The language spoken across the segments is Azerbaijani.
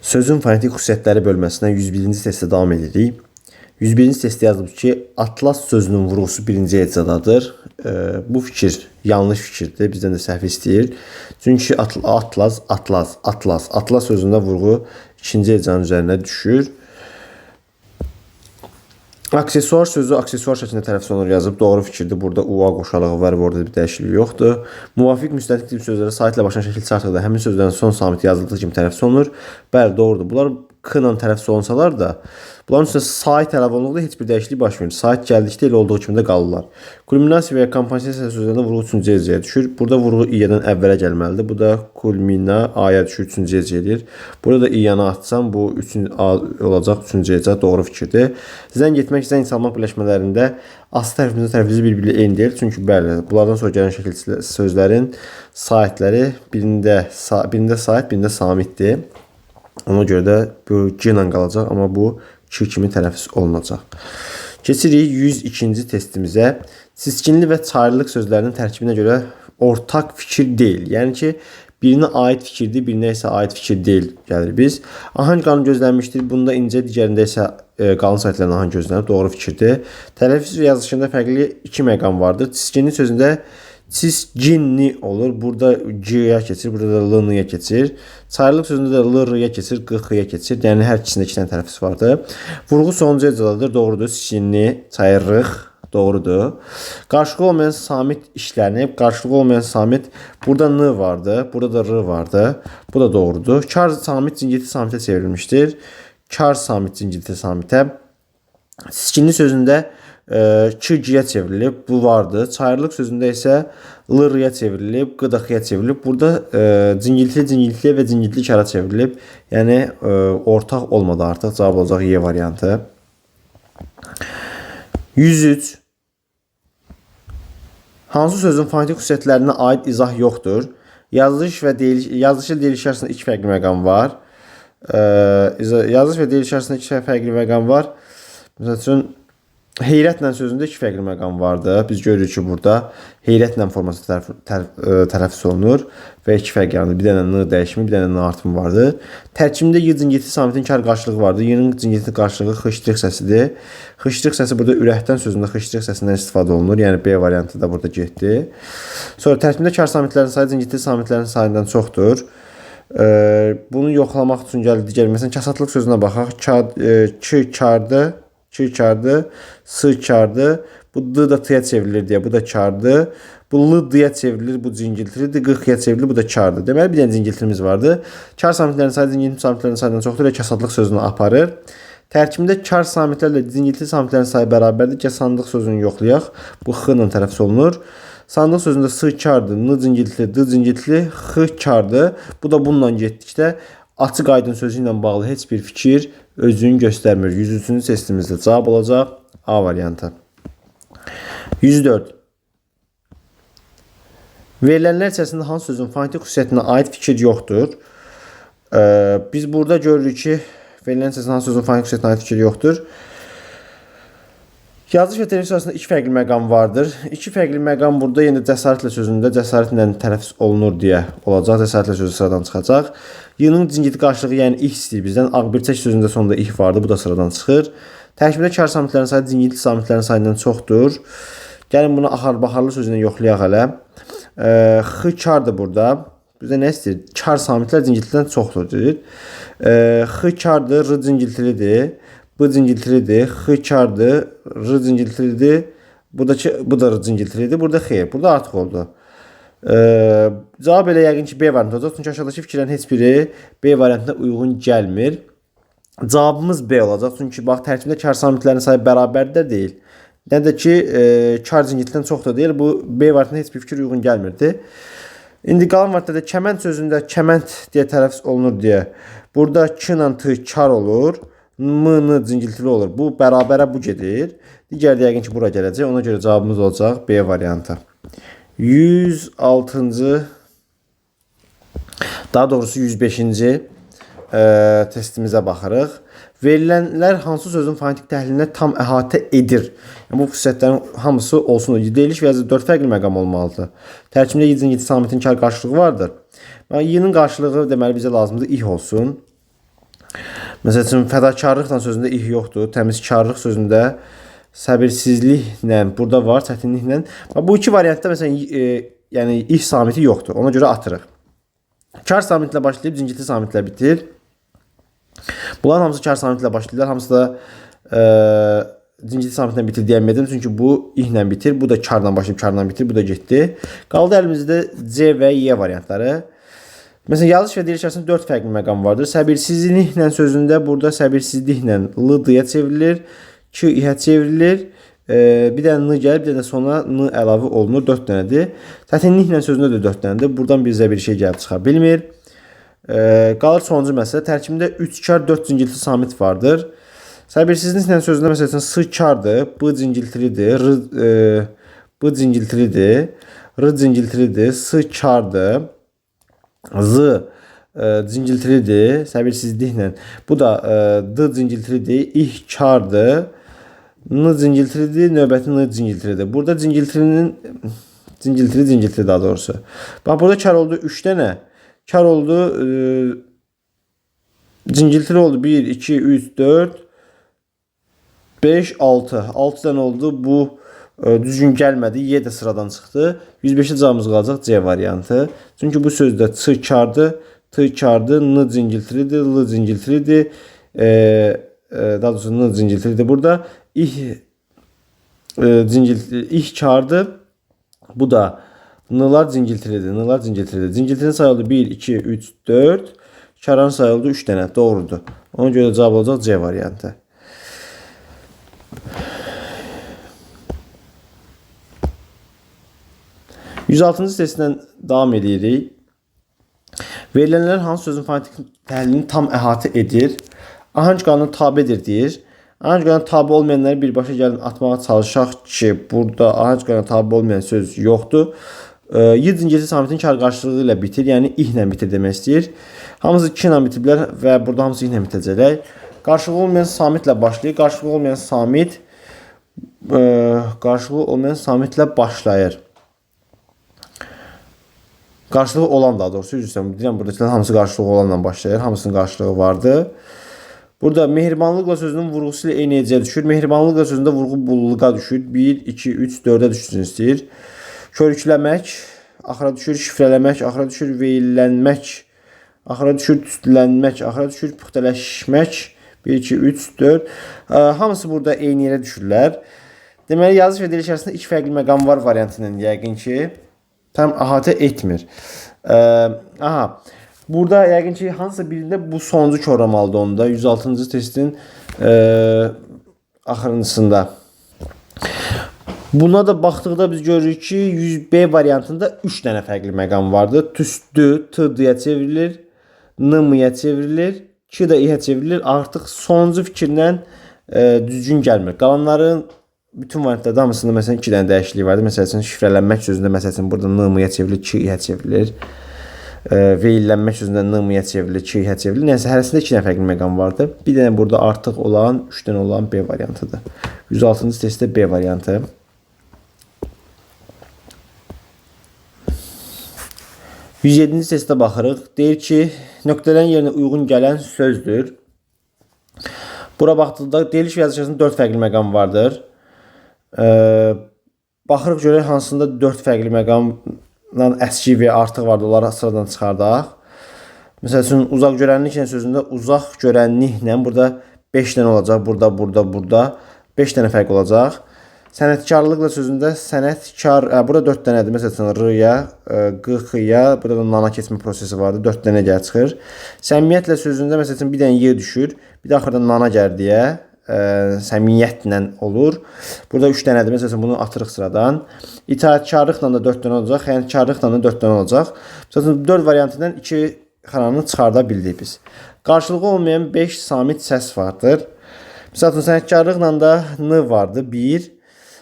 Sözün fonetik xüsusiyyətləri bölməsindən 101-ci testə davam edirik. 101-ci testdə yazılıb ki, atlas sözünün vurğusu birinci hecadadır. Bu fikir yanlış fikirdir. Bizdən də səhv istəyir. Çünki atlas sözündə vurğu ikinci hecanın üzərinə düşür. Aksesuar sözü aksesuar şəklində tələffüz olunur yazıb. Doğru fikirdir. Burada ua qoşalığı var və orada bir dəyişiklik yoxdur. Müvafiq müstətik tip sözlərə saitlə başlayan şəkil çıxartdıqda həmin sözlərin son samiti yazıldığı kimi tələffüz olunur. Bəli, doğrudur. Bunlar k ilə tələffüz olunsalar da, bunların üstündə sait əlavə olunduqda heç bir dəyişiklik baş verir. Sait gəldikdə elə olduğu kimi də qalırlar. Kulminasiya və ya kompensasiya sözlərində vurğu üçüncü hecəyə düşür. Burada vurğu i-dən əvvələ gəlməlidir. Bu da kulmina a-ya düşür, üçüncü hecə edir. Burada da i-yanı atsam, bu olacaq üçüncü hecə. Doğru fikirdir. Zəng etmək, zəng salmaq birləşmələrində asıl tərəfimizin tərəfizi bir-biri eyni deyil. Çünki bəli, bunlardan sonra gələn şəkil sözlərin saitləri birində sait, birində samitdir. Ona görə də bu c ilə qalacaq, amma bu ç kimi tələffüz olunacaq. Keçirik 102-ci testimizə. Siskinli və çayrılıq sözlərinin tərkibinə görə ortaq fikir deyil. Yəni ki, birinə aid fikirdir, birinə isə aid fikir deyil gəlir biz. Ahəng qanun gözlənmişdir. Bunda incə, digərində isə qalın saitlərin ahəng gözlənib. Doğru fikirdir. Tələffüz yazılışında fərqli iki məqam vardır. Siskinli sözündə sisginni olur. Burada c-ya keçir, burada da l-ya keçir. Çayrılıq sözündə də l-ya keçir, q-ya keçir. Yəni hər ikisində iki dənə tələffüz vardır. Vurğu sonuncu hecadadır. Doğrudur. Sisginni, çayrılıq doğrudur. Qarşılığı olmayan samit işlənib. Qarşılığı olmayan samit burada n vardı, burada da r vardı. Bu da doğrudur. Kar samit cingilti samitə çevrilmişdir. Kar samit cingilti samitə. Siskinli sözündə ç-ya çevrilib, bu vardı. Çayrılıq sözündə isə l-ya çevrilib, q-ya çevrilib. Burada cingiltili və cingiltli kara çevrilib. Yəni ortaq olmadı artıq. Cavab olacaq Y variantı. 103. Hansı sözün fonetik xüsusiyyətlərinə aid izah yoxdur? Yazılış ilə deyiliş arasında iki fərqli məqam var. Yazılış və deyiliş arasında iki fərqli məqam var. Məsəl üçün, heyrətlə sözündə iki fərqli məqam vardı. Biz görürük ki, burada heyrətlə forması tələffüz olunur və iki fərq yaranır. Bir dənə n dəyişimi, bir dənə n artımı vardır. Tərkibində y cingilti samitin kar qarşılığı vardır. Y-nin cingilti qarşılığı xışdırıq səsidir. Xışdırıq səsi burada ürəkdən sözündə xışdırıq səsindən istifadə olunur. Yəni B variantı da burada getdi. Sonra tərkibində kar samitlərin sayı cingilti samitlərin sayından çoxdur. Bunu yoxlamaq üçün gəldi digər. Məsələn, kasatlıq sözünə baxaq. Ç kardı, s kardı. Bu d da t-ya çevrilir deyə, bu da kardı. Bu l-ya çevrilir, bu cingiltilidir. Q-ya çevrilir, bu da kardı. Deməli, bir dənə cingiltilimiz vardı. Kar samitlərin sayı cingilti samitlərin sayından çoxdur və kasatlıq sözünü aparır. Tərkibində kar samitlərlə cingilti samitlərin sayı bərabərdir. Sandıq sözünü yoxlayaq. Bu x ilə tələffüz olunur. Sandıq sözündə s kardı, n cingiltili, d cingiltili, x kardı. Bu da bununla getdikdə açıq aydın sözü ilə bağlı heç bir fikir özünü göstərmir. 103-cü testimizdə cavab olacaq A variantı. 104. Verilənlər içərisində hansı sözün fonetik xüsusiyyətinə aid fikir yoxdur? Biz burada görürük ki, verilənlər içərisində hansı sözün fonetik xüsusiyyətinə aid fikir yoxdur? Yazılış və tələffüz arasında iki fərqli məqam vardır. İki fərqli məqam burada yenə cəsarətlə sözündə cəsarətlə tələffüz olunur deyə olacaq. Cəsarətlə sözü sıradan çıxacaq. Y-nin cingilti qarşılığı yəni ih istəyir bizdən. Ağbirçək sözündə sonunda ih vardı. Bu da sıradan çıxır. Tərkibində kar samitlərin sayı cingilti samitlərin sayından çoxdur. Gəlin bunu axar-baxarlı sözündən yoxlayaq hələ. X kardır burada. Bizdə nə istəyir? Kar samitlər cingiltidən çoxdur deyir. X kardır, r cingiltilidir. Bu cingiltilidir, x kardır, r cingiltilidir, bu da r cingiltilidir, burada x, burada artıq oldu. Cavab elə yəqin ki, B variantı olacaq, çünki aşağıdakı fikirlərin heç biri B variantına uyğun gəlmir. Cavabımız B olacaq, çünki bax, tərkibində kar samitlərin sayı bərabərdə deyil. Nə də ki, kar cingiltidən çoxdur deyil, bu B variantına heç bir fikir uyğun gəlmirdi. İndi qalan variantda kəmənd sözündə kəmənd deyə tələffüz olunur deyə. Burada k ilə t kar olur. M-n cingiltili olur. Bu bərabərə bu gedir. Digər yəqin ki, bura gələcək. Ona görə cavabımız olacaq B variantı. 106-cı, daha doğrusu 105-ci testimizə baxırıq. Verilənlər hansı sözün fonetik təhlilinə tam əhatə edir? Yəni, bu xüsusiyyətlərin hamısı olsun. Deyiliş və yazı 4 fərqli məqam olmalıdır. Tərkibində y cingilti samitin kar qarşılığı vardır. Y-nin qarşılığı deməli bizə lazımdır ih olsun. Məsəl üçün fədakarlıqla sözündə ih yoxdur. Təmizkarlıq sözündə səbirsizliklə burada var, çətinliklə. Bu iki variantda məsələn yəni ih samiti yoxdur. Ona görə atırıq. Kar samitlə başlayıb zingilti samitlə bitir. Bunlar hamısı kar samitlə başlayırlar. Hamısı da zingilti samitlə bitir deyəmədim. Çünki bu ihlə bitir. Bu da karla başlayıb karla bitir. Bu da getdi. Qaldı əlimizdə C və Y variantları. Məsələn, yazış və dil içərisində 4 fərqli məqam vardır. Səbirsizliklə sözündə burada səbirsizliklə l-dıya çevrilir, k-ihə çevrilir. Bir dənə n gəlir, bir dənə sonra n əlavə olunur. 4 dənədir. Çətinliklə sözündə də 4 dənədir. Buradan bizə bir şey gəlib çıxa bilmir. Qalır sonuncu məsələ. Tərkibində 3 kar, 4 zingiltili samit vardır. Səbirsizliklə sözündə məsəl üçün s kardır, b zingiltilidir, b zingiltilidir, r zingiltilidir, s kardır. Z zingiltilidir, səbirsizliklə. Bu da D zingiltilidir, ih kardır. N zingiltilidir, növbəti n zingiltilidir. Burada zingiltili daha doğrusu. Bax, burada kar oldu 3 dənə. Kar oldu, zingiltili oldu 1, 2, 3, 4, 5, 6. 6 dənə oldu. Bu düzgün gəlmədi. Y də sıradan çıxdı. 105-ci cavabımız qalacaq C variantı. Çünki bu sözdə ç kardır, t kardır, n zingiltilidir, l zingiltilidir. Daha doğrusu n zingiltilidir. Burada ih kardır. Bu da n'lar zingiltilidir. N'lar zingiltilidir. Zingiltinin sayı oldu 1, 2, 3, 4. Karan sayı oldu 3 dənə. Doğrudur. Ona görə cavab olacaq C variantı. %6-cı testindən davam edirik. Verilənlər hansı sözün fonetik təhlilini tam əhatə edir? Ahəng qanunu tabedir deyir. Ahəng qanunu tabe olmayanları birbaşa gəlin atmağa çalışaq ki, burada ahəng qanunu tabe olmayan söz yoxdur. Y zingilti samitin kar qarşılığı ilə bitir, yəni ihlə bitir demək istəyir. Hamısı 2 ilə bitiblər və burada hamısı ihlə bitəcəklər. Qarşılığı olmayan samitlə başlayır. Qarşılığı olmayan samitlə başlayır. Qarşılığı olan daha doğrusu üzrsən. Deyirəm, buradakilərin hamısı qarşılığı olanla başlayır. Hamısının qarşılığı vardı. Burada mehribanlıqla sözünün vurğusu ilə eyni hecəyə düşür. Mehribanlıqla sözündə vurğu bulluğa düşür. 1, 2, 3, 4-ə düşsün istəyir. Körükləmək, axıra düşür. Şifrələmək, axıra düşür. Veillənmək, axıra düşür. Tüstülənmək, axıra düşür. Puxtələşmək. 1, 2, 3, 4. Hamısı burada eyni yerə düşürlər. Deməli, yazış və dil içərisində 2 fərqli məqam var variantının yəqin ki tam əhatə etmir. Burada yəqin ki hansısa birində bu sonuncu korlamalıdır onda. 106-cı testin axırıncısında. Buna da baxdıqda biz görürük ki 100B variantında 3 dənə fərqli məqam vardır. Tüstü, t-dıya çevrilir, n-mıya çevrilir, ki də ihə çevrilir. Artıq sonuncu fikirlə düzgün gəlmir. Qalanların bütün variantlarda hamısında məsələn 2 dənə dəyişiklik vardır. Məsəl üçün şifrələnmək sözündə məsəl üçün burada n-mıya çevrilir, ki ihə çevrilir. Veillənmək sözündə n-mıya çevrilir, ki ihə çevrilir. Nəyəsə hərəsində 2 dənə fərqli məqam vardır. Bir dənə burada artıq olan, 3 dənə olan B variantıdır. 106-cı testdə B variantı. %7-ci testə baxırıq. Deyir ki, nöqtələrin yerinə uyğun gələn sözdür. Bura baxdıqda deyiliş və yazışında 4 fərqli məqam vardır. Baxırıq görək hansında 4 fərqli məqamla əski və artıq vardır. Onları sıradan çıxardaq. Məsəl üçün, uzaq görənliklə sözündə uzaq görənliklə burada 5 dənə olacaq. Burada 5 dənə fərq olacaq. Sənətkarlıqla sözündə sənətkar, burada 4 dənədir. Məsəl üçün, r-ya, q-ya, burada da nana keçmə prosesi vardır. 4 dənə gəl çıxır. Səmiyyətlə sözündə məsəl üçün bir dənə y düşür. Bir də axırda nana gəl deyə səmiyyətlə olur. Burada 3 dənədir. Məsəl üçün, bunu atırıq sıradan. İtaətkarlıqla da 4 dənə olacaq. Xəyanətkarlıqla da 4 dənə olacaq. Məsəl üçün, 4 variantından 2 xananı çıxarda bildik biz. Qarşılığı olmayan 5 samit səs vardır. Məsəl üçün, sənətkarlıqla da n vardı. 1.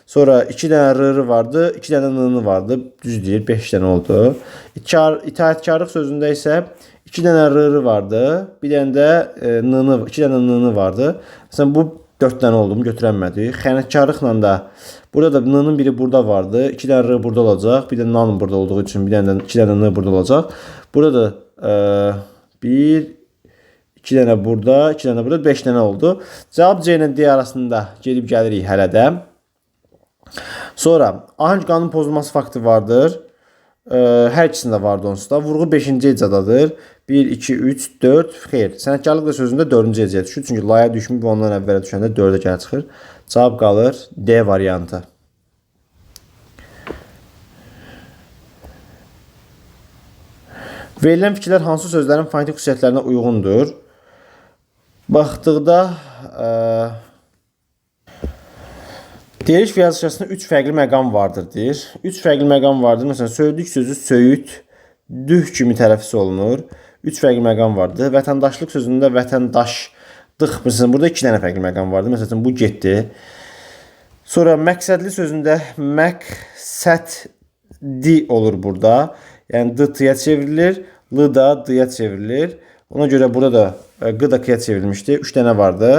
Sonra 2 dənə r vardı, 2 dənə n vardı. Düz deyir, 5 dənə oldu. İtaətkarlıq sözündə isə 2 dənə r vardı, bir dənə də 2 dənə n vardı. Məsələn, bu 4 dənə oldu mu, götürənmədik. Xəyanətkarlıqla da burada da n-nın biri burada vardı, 2 dənə r burada olacaq, bir dənə n burada olduğu üçün 2 dənə n burada olacaq. Burada da 1, 2 dənə burada, 2 dənə burada, 5 dənə oldu. Cavab C ilə D arasında gedib gəlirik hələ də. Sonra ahəng qanun pozulması faktı vardır. Hər ikisində vardı onsuz da. Vurğu 5-ci hecadadır. 1, 2, 3, 4. Xeyr. Sənətkarlıq da sözündə 4-cü hecaya düşür. Çünki laya düşmür və ondan əvvələ düşəndə 4-ə gələ çıxır. Cavab qalır D variantı. Verilən fikirlər hansı sözlərin fonetik xüsusiyyətlərinə uyğundur? Baxdıqda Deriş və yazışasında 3 fərqli məqam vardır deyir. 3 fərqli məqam vardır. Məsələn, söydük sözü söyüd, düh kimi tələffüz olunur. 3 fərqli məqam vardır. Vətəndaşlıq sözündə vətəndaşlıq, məsələn, burada 2 dənə fərqli məqam vardır. Məsələn, bu getdi. Sonra məqsədli sözündə məqsəddi olur burada. Yəni d t-ya çevrilir, l da d-ya çevrilir. Ona görə burada da q da k-ya çevrilmişdi. 3 dənə vardı.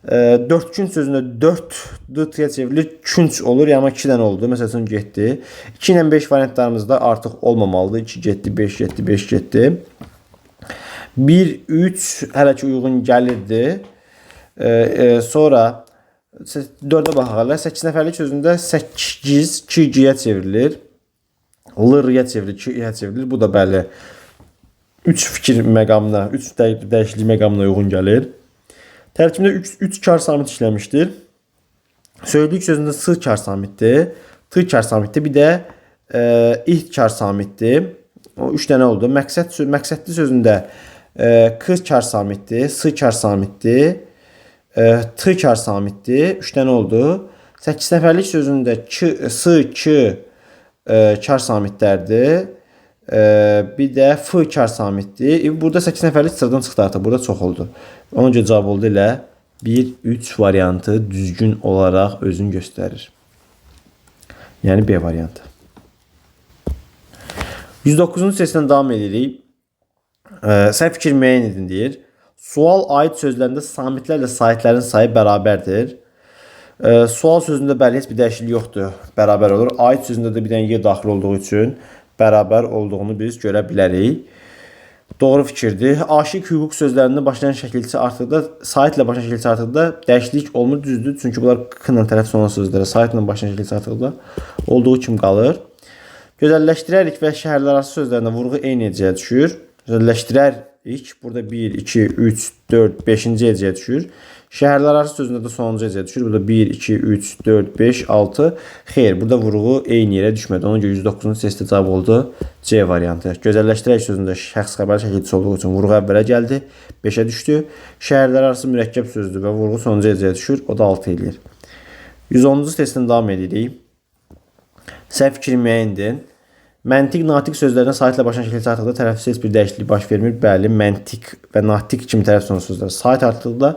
Dörtkünc sözündə 4 d t-ya çevrilir, künc olur. Yəni 2 dənə oldu. Məsələn, getdi. 2 ilə 5 variantlarımızda artıq olmamalıdır. 2 getdi, 5 getdi, 5 getdi. 1, 3 hələ ki uyğun gəlirdi. Sonra 4-ə baxaq. 8 nəfərlik sözündə 8 2-yə çevrilir. L-ya çevrilir, 2-yə çevrilir. Bu da bəli 3 fikir məqamına, 3 dəyişiklik məqamına uyğun gəlir. Tərkibində 3 kar samit işləmişdir. Söylük sözündə s kar samitdir, t kar samitdir, bir də ih kar samitdir. O 3 dənə oldu. Məqsədli sözündə k kar samitdir, s kar samitdir, t kar samitdir. 3 dənə oldu. 8 nəfərlik sözündə s, k kar samitlərdir. Bir də f kar samitdir. Burada 8 nəfərlik sıradan çıxdı artıq. Burada çox oldu. Ona görə cavab oldu ilə 1-3 variantı düzgün olaraq özünü göstərir. Yəni B variantı. 109-cu testdən davam edirik. Səhv fikir müəyyən edin deyir. Sual aid sözlərində samitlərlə saitlərin sayı bərabərdir. Sual sözündə bəli heç bir dəyişiklik yoxdur. Bərabər olur. Aid sözündə də bir dənə yer daxil olduğu üçün bərabər olduğunu biz görə bilərik. Doğru fikirdir. Aşiq hüquq sözlərində başlayan şəkilçi artıqda, saitlə başlayan şəkilçi artıqda dəyişiklik olmur, düzdür. Çünki bunlar k ilə tələffüz olunan sözlərə saitlə başlayan şəkilçi artıqda olduğu kimi qalır. Gözəlləşdirərik və şəhərlər arası sözlərində vurğu eyni hecəyə düşür. Gözəlləşdirərik. Burada 1, 2, 3, 4, 5-ci hecəyə düşür. Şəhərlər arası sözündə də sonuncu hecəyə düşür. Burada 1, 2, 3, 4, 5, 6. Xeyr, burada vurğu eyni yerə düşmədi. Ona görə 109-cu testdə cavab oldu C variantı. Gözəlləşdirək sözündə şəxs xəbəri şəkilçisi olduğu üçün vurğu əvvələ gəldi. 5-ə düşdü. Şəhərlər arası mürəkkəb sözdür və vurğu sonuncu hecəyə düşür. O da 6 eləyir. 110-cu testdən davam edirik. Səhv fikri müəyyəndir. Məntiq, natiq sözlərdən saitlə başlayan şəkilçi artıqda tələffüzdə heç bir dəyişiklik baş vermir. Bəli, məntiq və natiq kimi tələffüz olunan sözlər sait artıqda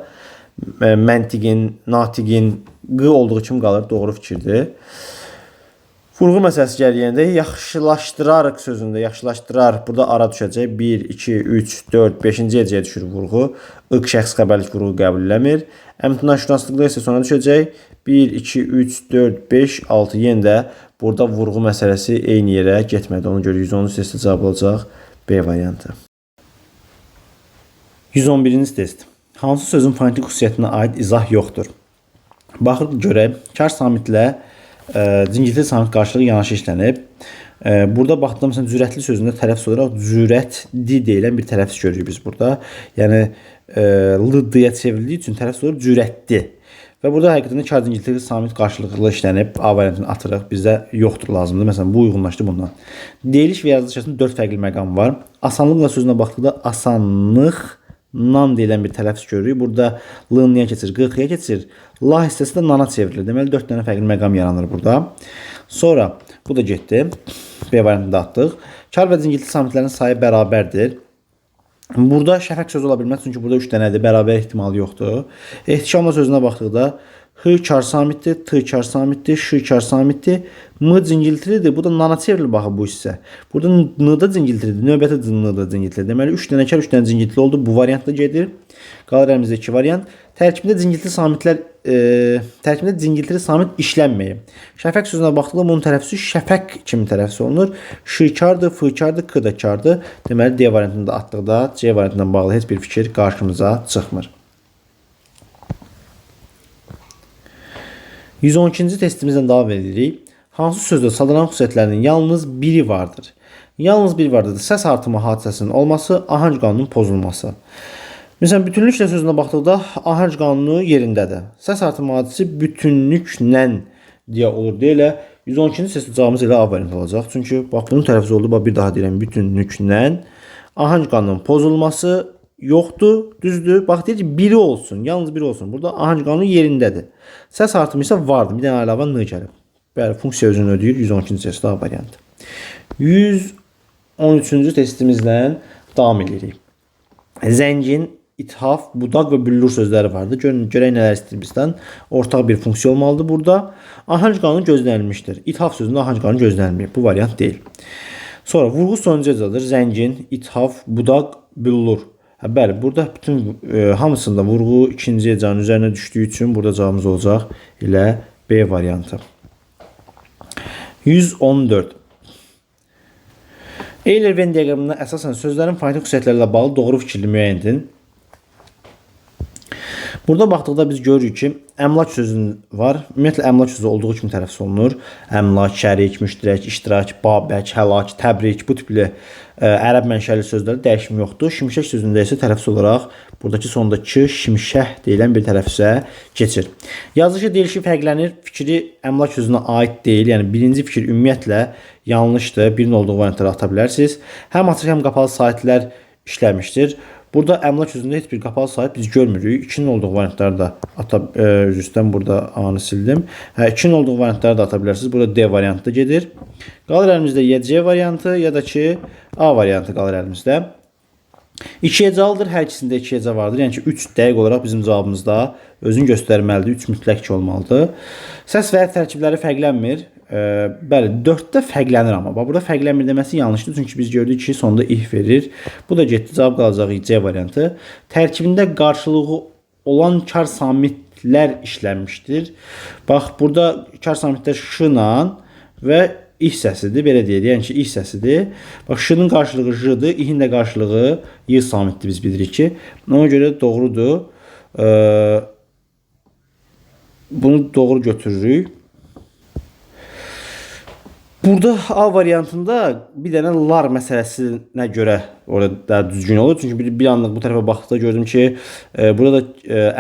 məntiqin, natiqin q olduğu kimi qalır. Doğru fikirdir. Vurğu məsələsi gəliyəndə yaxşılaşdırarıq sözündə yaxşılaşdırar. Burada ara düşəcək. 1, 2, 3, 4, 5-ci hecəyə düşür vurğu. İq şəxs xəbərlik vurğu qəbul eləmir. Əmtinasşünaslıqda isə sona düşəcək. 1, 2, 3, 4, 5, 6. Yenə də burada vurğu məsələsi eyni yerə getmədi. Ona görə 110-cu testdə cavab olacaq B variantı. 111-ci test. Hansı sözün fonetik xüsusiyyətinə aid izah yoxdur? Baxıb görək. Kar samitlə cingiltili samit qarşılığı yanaşı işlənib. Burada baxdığımda məsələn cürətli sözündə tələffüz olaraq cürətli deyilən bir tələffüz görürük biz burada. Yəni l-dıya çevrildiyi üçün tələffüz olur cürətli. Və burada həqiqətən kar cingiltili samit qarşılıqlı işlənib. A variantını atırıq. Bizdə yoxdur lazımdır. Məsələn bu uyğunlaşdı bundan. Deyiliş və yazılış arasında 4 fərqli məqam var. Asanlıqla sözünə baxdıqda asanlıqla deyilən bir tələffüz görürük. Burada l-niyə keçir, q-yə keçir. La hissəsi də nana çevrilir. Deməli 4 dənə fərqli məqam yaranır burada. Sonra bu da getdi. B variantını da atdıq. Kar və cingiltili samitlərin sayı bərabərdir. Burada şəfəq sözü ola bilməz. Çünki burada 3 dənədir. Bərabər ehtimalı yoxdur. Ehtişamla sözünə baxdıqda h kar samitdir, t kar samitdir, ş kar samitdir, m cingiltilidir. Bu da nana çevrilir baxın bu hissə. Burada n da cingiltilidir. Növbəti n da cingiltilidir. Deməli 3 dənə kar, 3 dənə cingiltili oldu. Bu variantda gedir. Qalır əlimizdə 2 variant. Tərkibində cingiltili samitlər tərkibində cingiltili samit işlənməyib. Şəfəq sözünə baxdıqda bunun tələffüzü şəfəq kimi tələffüz olunur. Şikardır, fıkardır, kıdakardır. Deməli D variantını da atdıqda C variantından bağlı heç bir fikir qarşımıza çıxmır. 112-ci testimizdən davam edirik. Hansı sözdə sadalanan xüsusiyyətlərinin yalnız biri vardır? Yalnız biri vardır. Səs artımı hadisəsinin olması, ahəng qanunun pozulması. Məsələn, bütünlüklə sözünə baxdıqda ahəng qanunu yerindədir. Səs artımı hadisi bütünlüklə deyə olur deyə 112-ci testdə cavabımız elə A variantı olacaq. Çünki bax bunun tələffüz oldu. Bax bir daha deyirəm, bütünlüklə ahəng qanunun pozulması yoxdur, düzdür. Bax deyir ki, biri olsun, yalnız biri olsun. Burada ahəng qanunu yerindədir. Səs artımı isə vardır. Bir dənə əlavə n gəlib. Bəli, funksiya özünü ödəyir. 112-ci testdə A variantı. 113-cü testimizlə davam edirik. Zəngin, ithaf, budaq və büllur sözləri vardır. Görək nələr istəyir bizdən. Ortaq bir funksiya olmalıdır burada. Ahəng qanunu gözlənilmişdir. İthaf sözündə ahəng qanunu gözlənilməyib. Bu variant deyil. Sonra vurğu sonuncu hecadır. Zəngin, ithaf, budaq, büllur. Bəli, burada bütün hamısında vurğu ikinci hecanın üzərinə düşdüyü üçün burada cavabımız olacaq elə B variantı. 114. Euler-Venn diaqramına əsasən sözlərin fonetik xüsusiyyətlərlə bağlı doğru fikirli müəyyən edin. Burada baxdıqda biz görürük ki, əmlak sözü var. Ümumiyyətlə, əmlak sözü olduğu kimi tələffüz olunur. Əmlak, şərik, müştərək, iştirak, babək, həlak, təbrik, bu tipli ərəb mənşəli sözlərdə dəyişim yoxdur. Şimşək sözündə isə tələffüz olaraq buradakı sondakı şimşək deyilən bir tələffüzə keçir. Yazışı deyilişi fərqlənir. Fikri əmlak sözünə aid deyil. Yəni, birinci fikir ümumiyyətlə yanlışdır. Birinin olduğu variantları ata bilərsiniz. Həm açıq, həm qapalı saytlər işləmişdir. Burada əmlak sözündə heç bir qapalı sayt biz görmürük. 2-nin olduğu variantları da üzüstdən burada A-nı sildim. 2-nin olduğu variantları da ata bilərsiniz. Burada D variantı gedir. Qalır əlimizdə ya C variantı, ya da ki A variantı qalır əlimizdə. 2 hecalıdır. Hər ikisində 2 heca vardır. Yəni ki, 3 dəqiq olaraq bizim cavabımızda özünü göstərməlidir. 3 mütləq ki olmalıdır. Səs və hərf tərkibləri fərqlənmir. Bəli, 4-də fərqlənir amma. Burada fərqlənmir deməsi yanlışdır. Çünki biz gördük ki, sonda if verir. Bu da getdi. Cavab qalacaq C variantı. Tərkibində qarşılığı olan kar samitlər işlənmişdir. Bax, burada kar samitlər ş-la və ih səsidir. Belə deyək. Yəni ki, ih səsidir. Bax, ş-nın qarşılığı j-dır. İhin də qarşılığı y samitdir biz bilirik ki. Ona görə doğrudur. Bunu doğru götürürük. Burada A variantında bir dənə lar məsələsinə görə orada düzgün olur. Çünki bir anlıq bu tərəfə baxdıqda gördüm ki, burada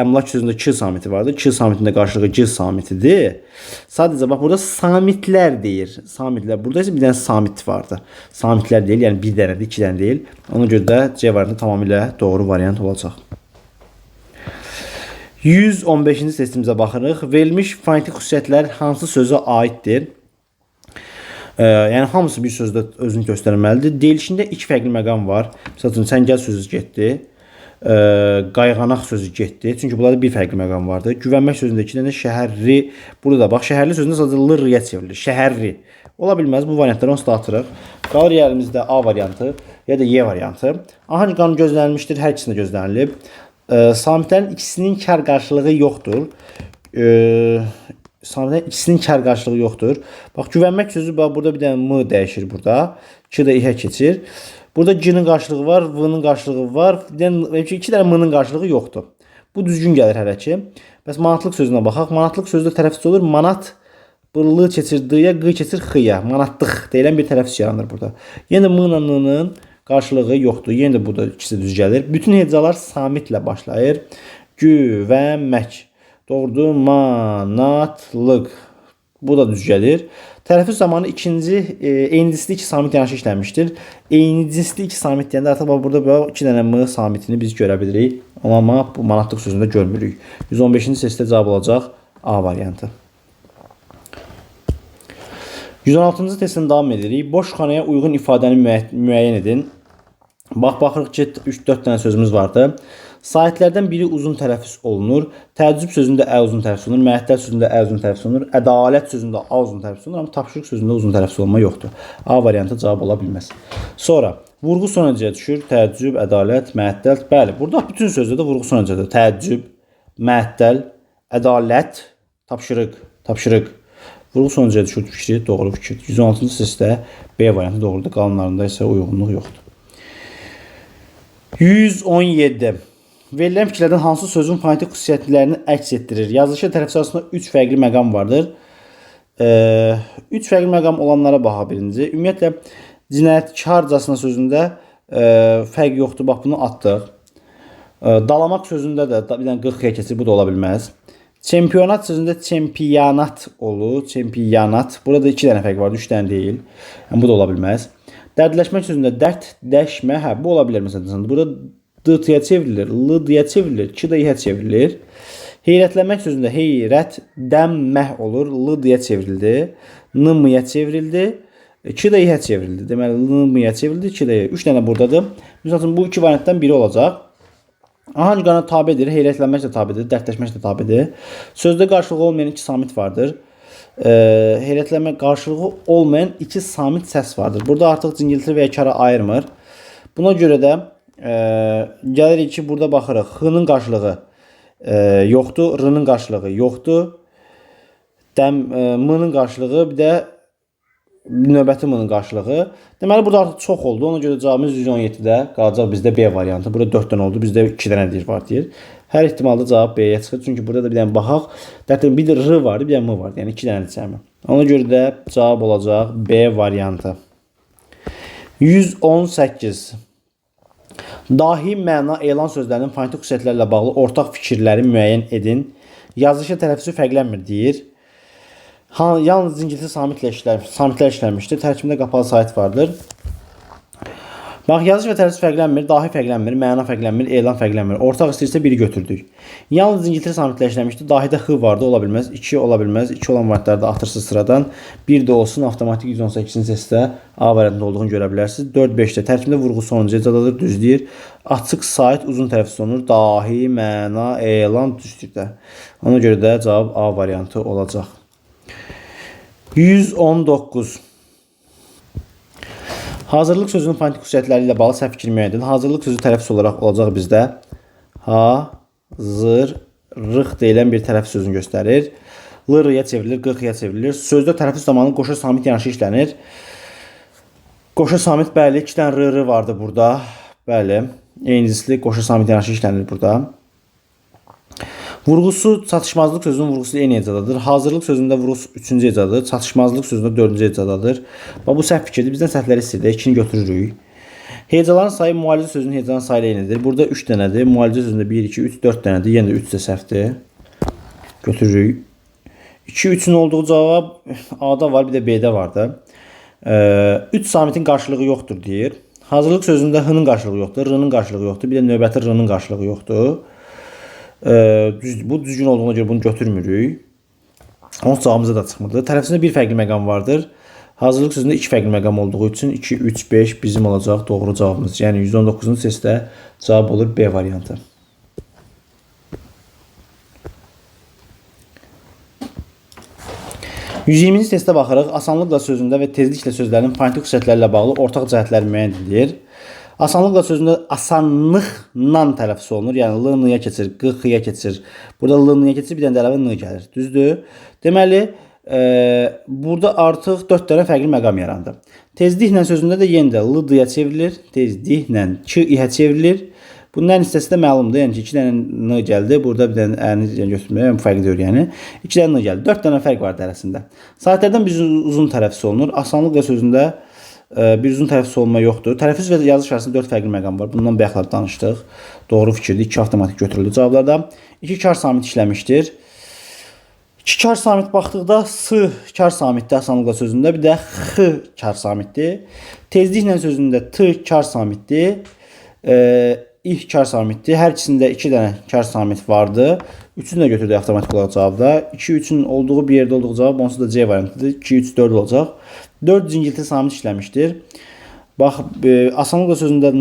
əmlak sözündə k samiti vardır. K samitində qarşılığı c samitidir. Sadəcə bax, burada samitlər deyir. Samitlər. Burada isə bir dənə samit vardır. Samitlər deyil, yəni bir dənədir, 2 dənə deyil. Ona görə də C variantı tamamilə doğru variant olacaq. 115-ci testimizə baxırıq. Verilmiş fonetik xüsusiyyətlər hansı sözə aiddir? Yəni hamısı bir sözdə özünü göstərməlidir. Deyilişində 2 fərqli məqam var. Məsələn, çəngəl sözü getdi. Qayğanaq sözü getdi. Çünki bunlarda bir fərqli məqam vardı. Güvənmək sözündə 2 dənə şəhərli. Burada da bax, şəhərli sözündə sadəcə l-rıya çevrilir. Şəhərli. Ola bilməz. Bu variantları onsuz da atırıq. Qalır əlimizdə A variantı ya da Y variantı. Ahəng qanunu gözlənilmişdir. Hər ikisində gözlənilib. Samitlərin ikisinin kar qarşılığı yoxdur. Samitlərin ikisinin kar qarşılığı yoxdur. Bax, güvənmək sözü burada bir dənə m dəyişir burada. 2 də ihə keçir. Burada g-nin qarşılığı var, v-nın qarşılığı var. 2 dənə m-nın qarşılığı yoxdur. Bu düzgün gəlir hələ ki. Bəs manatlıq sözünə baxaq. Manatlıq sözdə tələffüz olur. Manat l keçir d-yə, q keçir x-ya. Manatlıq deyilən bir tələffüz yaranır burada. Yenə m-la n-nın qarşılığı yoxdur. Yenə də burada ikisi düz gəlir. Bütün hecalar samitlə başlayır. Güvənmək. Doğrudur. Manatlıq. Bu da düz gəlir. Tələffüz zamanı eyni cinsli 2 samit yanaşı işlənmişdir. Eyni cinsli 2 samit deyəndə artıq burada 2 dənə m samitini biz görə bilirik. Amma bu manatlıq sözündə görmürük. 115-ci testdə cavab olacaq A variantı. 116-cı testdən davam edirik. Boş xanaya uyğun ifadəni müəyyən edin. Baxırıq ki, 3-4 dənə sözümüz vardı. Saitlərdən biri uzun tələffüz olunur. Təəccüb sözündə ə uzun tələffüz olunur. Məəttəl sözündə ə uzun tələffüz olunur. Ədalət sözündə a uzun tələffüz olunur. Amma tapşırıq sözündə uzun tələffüz olma yoxdur. A variantı cavab ola bilməz. Sonra vurğu son hecəyə düşür. Təəccüb, ədalət, məəttəl. Bəli, burada bütün sözdə də vurğu son hecədir. Təəccüb, məəttəl, ədalət, tapşırıq. Vurğu sonuncuya düşür fikri, doğru fikir. 116-cı testdə B variantı doğrudur. Qalanlarında isə uyğunluq yoxdur. 117. Verilən fikirlərdən hansı sözün fonetik xüsusiyyətlərini əks etdirir? Yazılışı tərəfsi arasında 3 fərqli məqam vardır. 3 fərqli məqam olanlara baxa birinci. Ümumiyyətlə, cinayətkarcasına sözündə fərq yoxdur. Bax, bunu atdıq. Dalamaq sözündə də bir dənə 40-ya keçir. Bu da ola bilməz. Çempionat sözündə çempionat olur. Çempionat. Burada 2 dənə fərq vardır. 3 dənə deyil. Yəni, bu da ola bilməz. Dərdləşmək sözündə dərdləşmə. Hə, bu ola bilər məsələn. Burada D-yə çevrilir. L-yə çevrilir. 2-yə çevrilir. Heyrətlənmək sözündə heyrətdənmək olur. L-yə çevrildi. N-yə çevrildi. 2-yə çevrildi. Deməli, L-yə çevrildi. 2-yə. 3 dənə buradadır. Məsələn, bu iki variantdan biri olacaq. Hangi qana tabedir? Heyrətlənmək də tabedir. Dərdləşmək də tabedir. Sözdə qarşılığı olmayan 2 samit vardır. Heyrətlənmək qarşılığı olmayan 2 samit səs vardır. Burada artıq cingilti və kara ayırmır. Buna görə də gəlirik ki, burada baxırıq. X-nın qarşılığı yoxdur, R-nın qarşılığı yoxdur. M-nın qarşılığı, bir də növbəti M-nın qarşılığı. Deməli, burada artıq çox oldu. Ona görə cavabımız 117-də qalacaq bizdə B variantı. Burada 4 dənə oldu, bizdə 2 dənə deyir var deyir. Hər ehtimalda cavab B-yə çıxır. Çünki burada da bir dənə baxaq. Dəqiqən bir də R vardı, bir də M vardı. Yəni 2 dənə cəmi. Ona görə də cavab olacaq B variantı. 118. Dahi məna elan sözlərinin fonetik xüsusiyyətlərlə bağlı ortaq fikirləri müəyyən edin. Yazışı tələffüzü fərqlənmir deyir. Yalnız cingilti samitlər işlənmişdir. Tərkibində qapalı sait vardır. Bax, yazışı və tələffüz fərqlənmir, dahi fərqlənmir, məna fərqlənmir, elan fərqlənmir. Ortaq istəyirsə biri götürdük. Yalnız cingilti samitlər işlənmişdir. Dahidə X vardı, ola bilməz. 2 ola bilməz. 2 olan variantlarda atırsız sıradan. 1 də olsun, avtomatik 118-ci testdə A variantında olduğunu görə bilərsiniz. 4-5-də tərkibində vurğu sonuncu ecadadır, düzdür. Açıq sait uzun tələffüz olunur. Dahi, məna, elan düzdür. Ona görə də cavab A variantı olacaq. 119. Hazırlıq sözünün fonetik xüsusiyyətləri ilə bağlı səhv fikir müəyyən edin. Hazırlıq sözü tələffüz olaraq olacaq bizdə. Hazırlıq deyilən bir tələffüz sözünü göstərir. L-yə çevrilir, Q-yə çevrilir. Sözdə tələffüz zamanı qoşa samit yanaşı işlənir. Qoşa samit, bəli, 2 dənə R vardı burada. Bəli, eynisizlik qoşa samit yanaşı işlənir burada. Vurğusu çatışmazlıq sözünün vurğusu eyni ecadadır. Hazırlıq sözündə vurğusu 3-cü ecadadır. Çatışmazlıq sözündə 4-cü ecadadır. Bu səhv fikirdir. Bizdən səhvləri istəyir. 2-ni götürürük. Hecaların sayı müalicə sözünün hecaların sayı ilə eynidir. Burada 3 dənədir. Müalicə sözündə 1, 2, 3, 4 dənədir. Yenə də 3 də səhvdir. Götürürük. 2, 3-ün olduğu cavab A-da var, bir də B-də vardı. 3 samitin qarşılığı yoxdur deyir. Hazırlıq sözündə H-nın qarşılığı yoxdur, R-nın qarşılığı yoxdur, bir də növbəti R-nın qarşılığı yoxdur. Bu düzgün olduğuna görə bunu götürmürük. Onun cavabımıza da çıxmırdı. Tələffüzündə bir fərqli məqam vardır. Hazırlıq sözündə 2 fərqli məqam olduğu üçün 2, 3, 5 bizim olacaq doğru cavabımız. Yəni 119-cu testdə cavab olur B variantı. %20-ci testə baxırıq. Asanlıqla sözündə və tezliklə sözlərin fonetik xüsusiyyətlərlə bağlı ortaq cəhətləri müəyyən edilir. Asanlıqla sözündə asanlıqla tələffüz olunur. Yəni L-yə keçir, Q-yə keçir. Burada L-yə keçir, bir dənə də əlavə N gəlir. Düzdür? Deməli, burada artıq 4 dənə fərqli məqam yarandı. Tezliklə sözündə də yenə də L-yə çevrilir. Tezliklə Q-yə çevrilir. Bunların hissəsi də məlumdur. Yəni ki, 2 dənə N gəldi. Burada bir dənə N götürməyə fərqi deyil. Yəni 2 dənə N gəldi. 4 dənə fərq var arasında. Saatlərdən bir uzun tələffüz olunur. Asanlıqla sözündə bir uzun tələffüz olunma yoxdur. Tələffüz və yazış arasında 4 fərqli məqam var. Bundan bayaqlar danışdıq. Doğru fikirdir. 2 avtomatik götürüldü cavablarda. 2 kar samit işləmişdir. 2 kar samit baxdıqda S kar samitdir asanlıqla sözündə. Bir də X kar samitdir. Tezliklə sözündə T kar samitdir. İh kar samitdir. Hər ikisində 2 dənə kar samit vardı. 3-ünü də götürdük avtomatik olaraq cavabda. 2, 3-ün olduğu bir yerdə olduğu cavab onsuz da C variantıdır. 2, 3, 4 olacaq. 4 cingilti samit işləmişdir. Bax, asanlıqla sözündə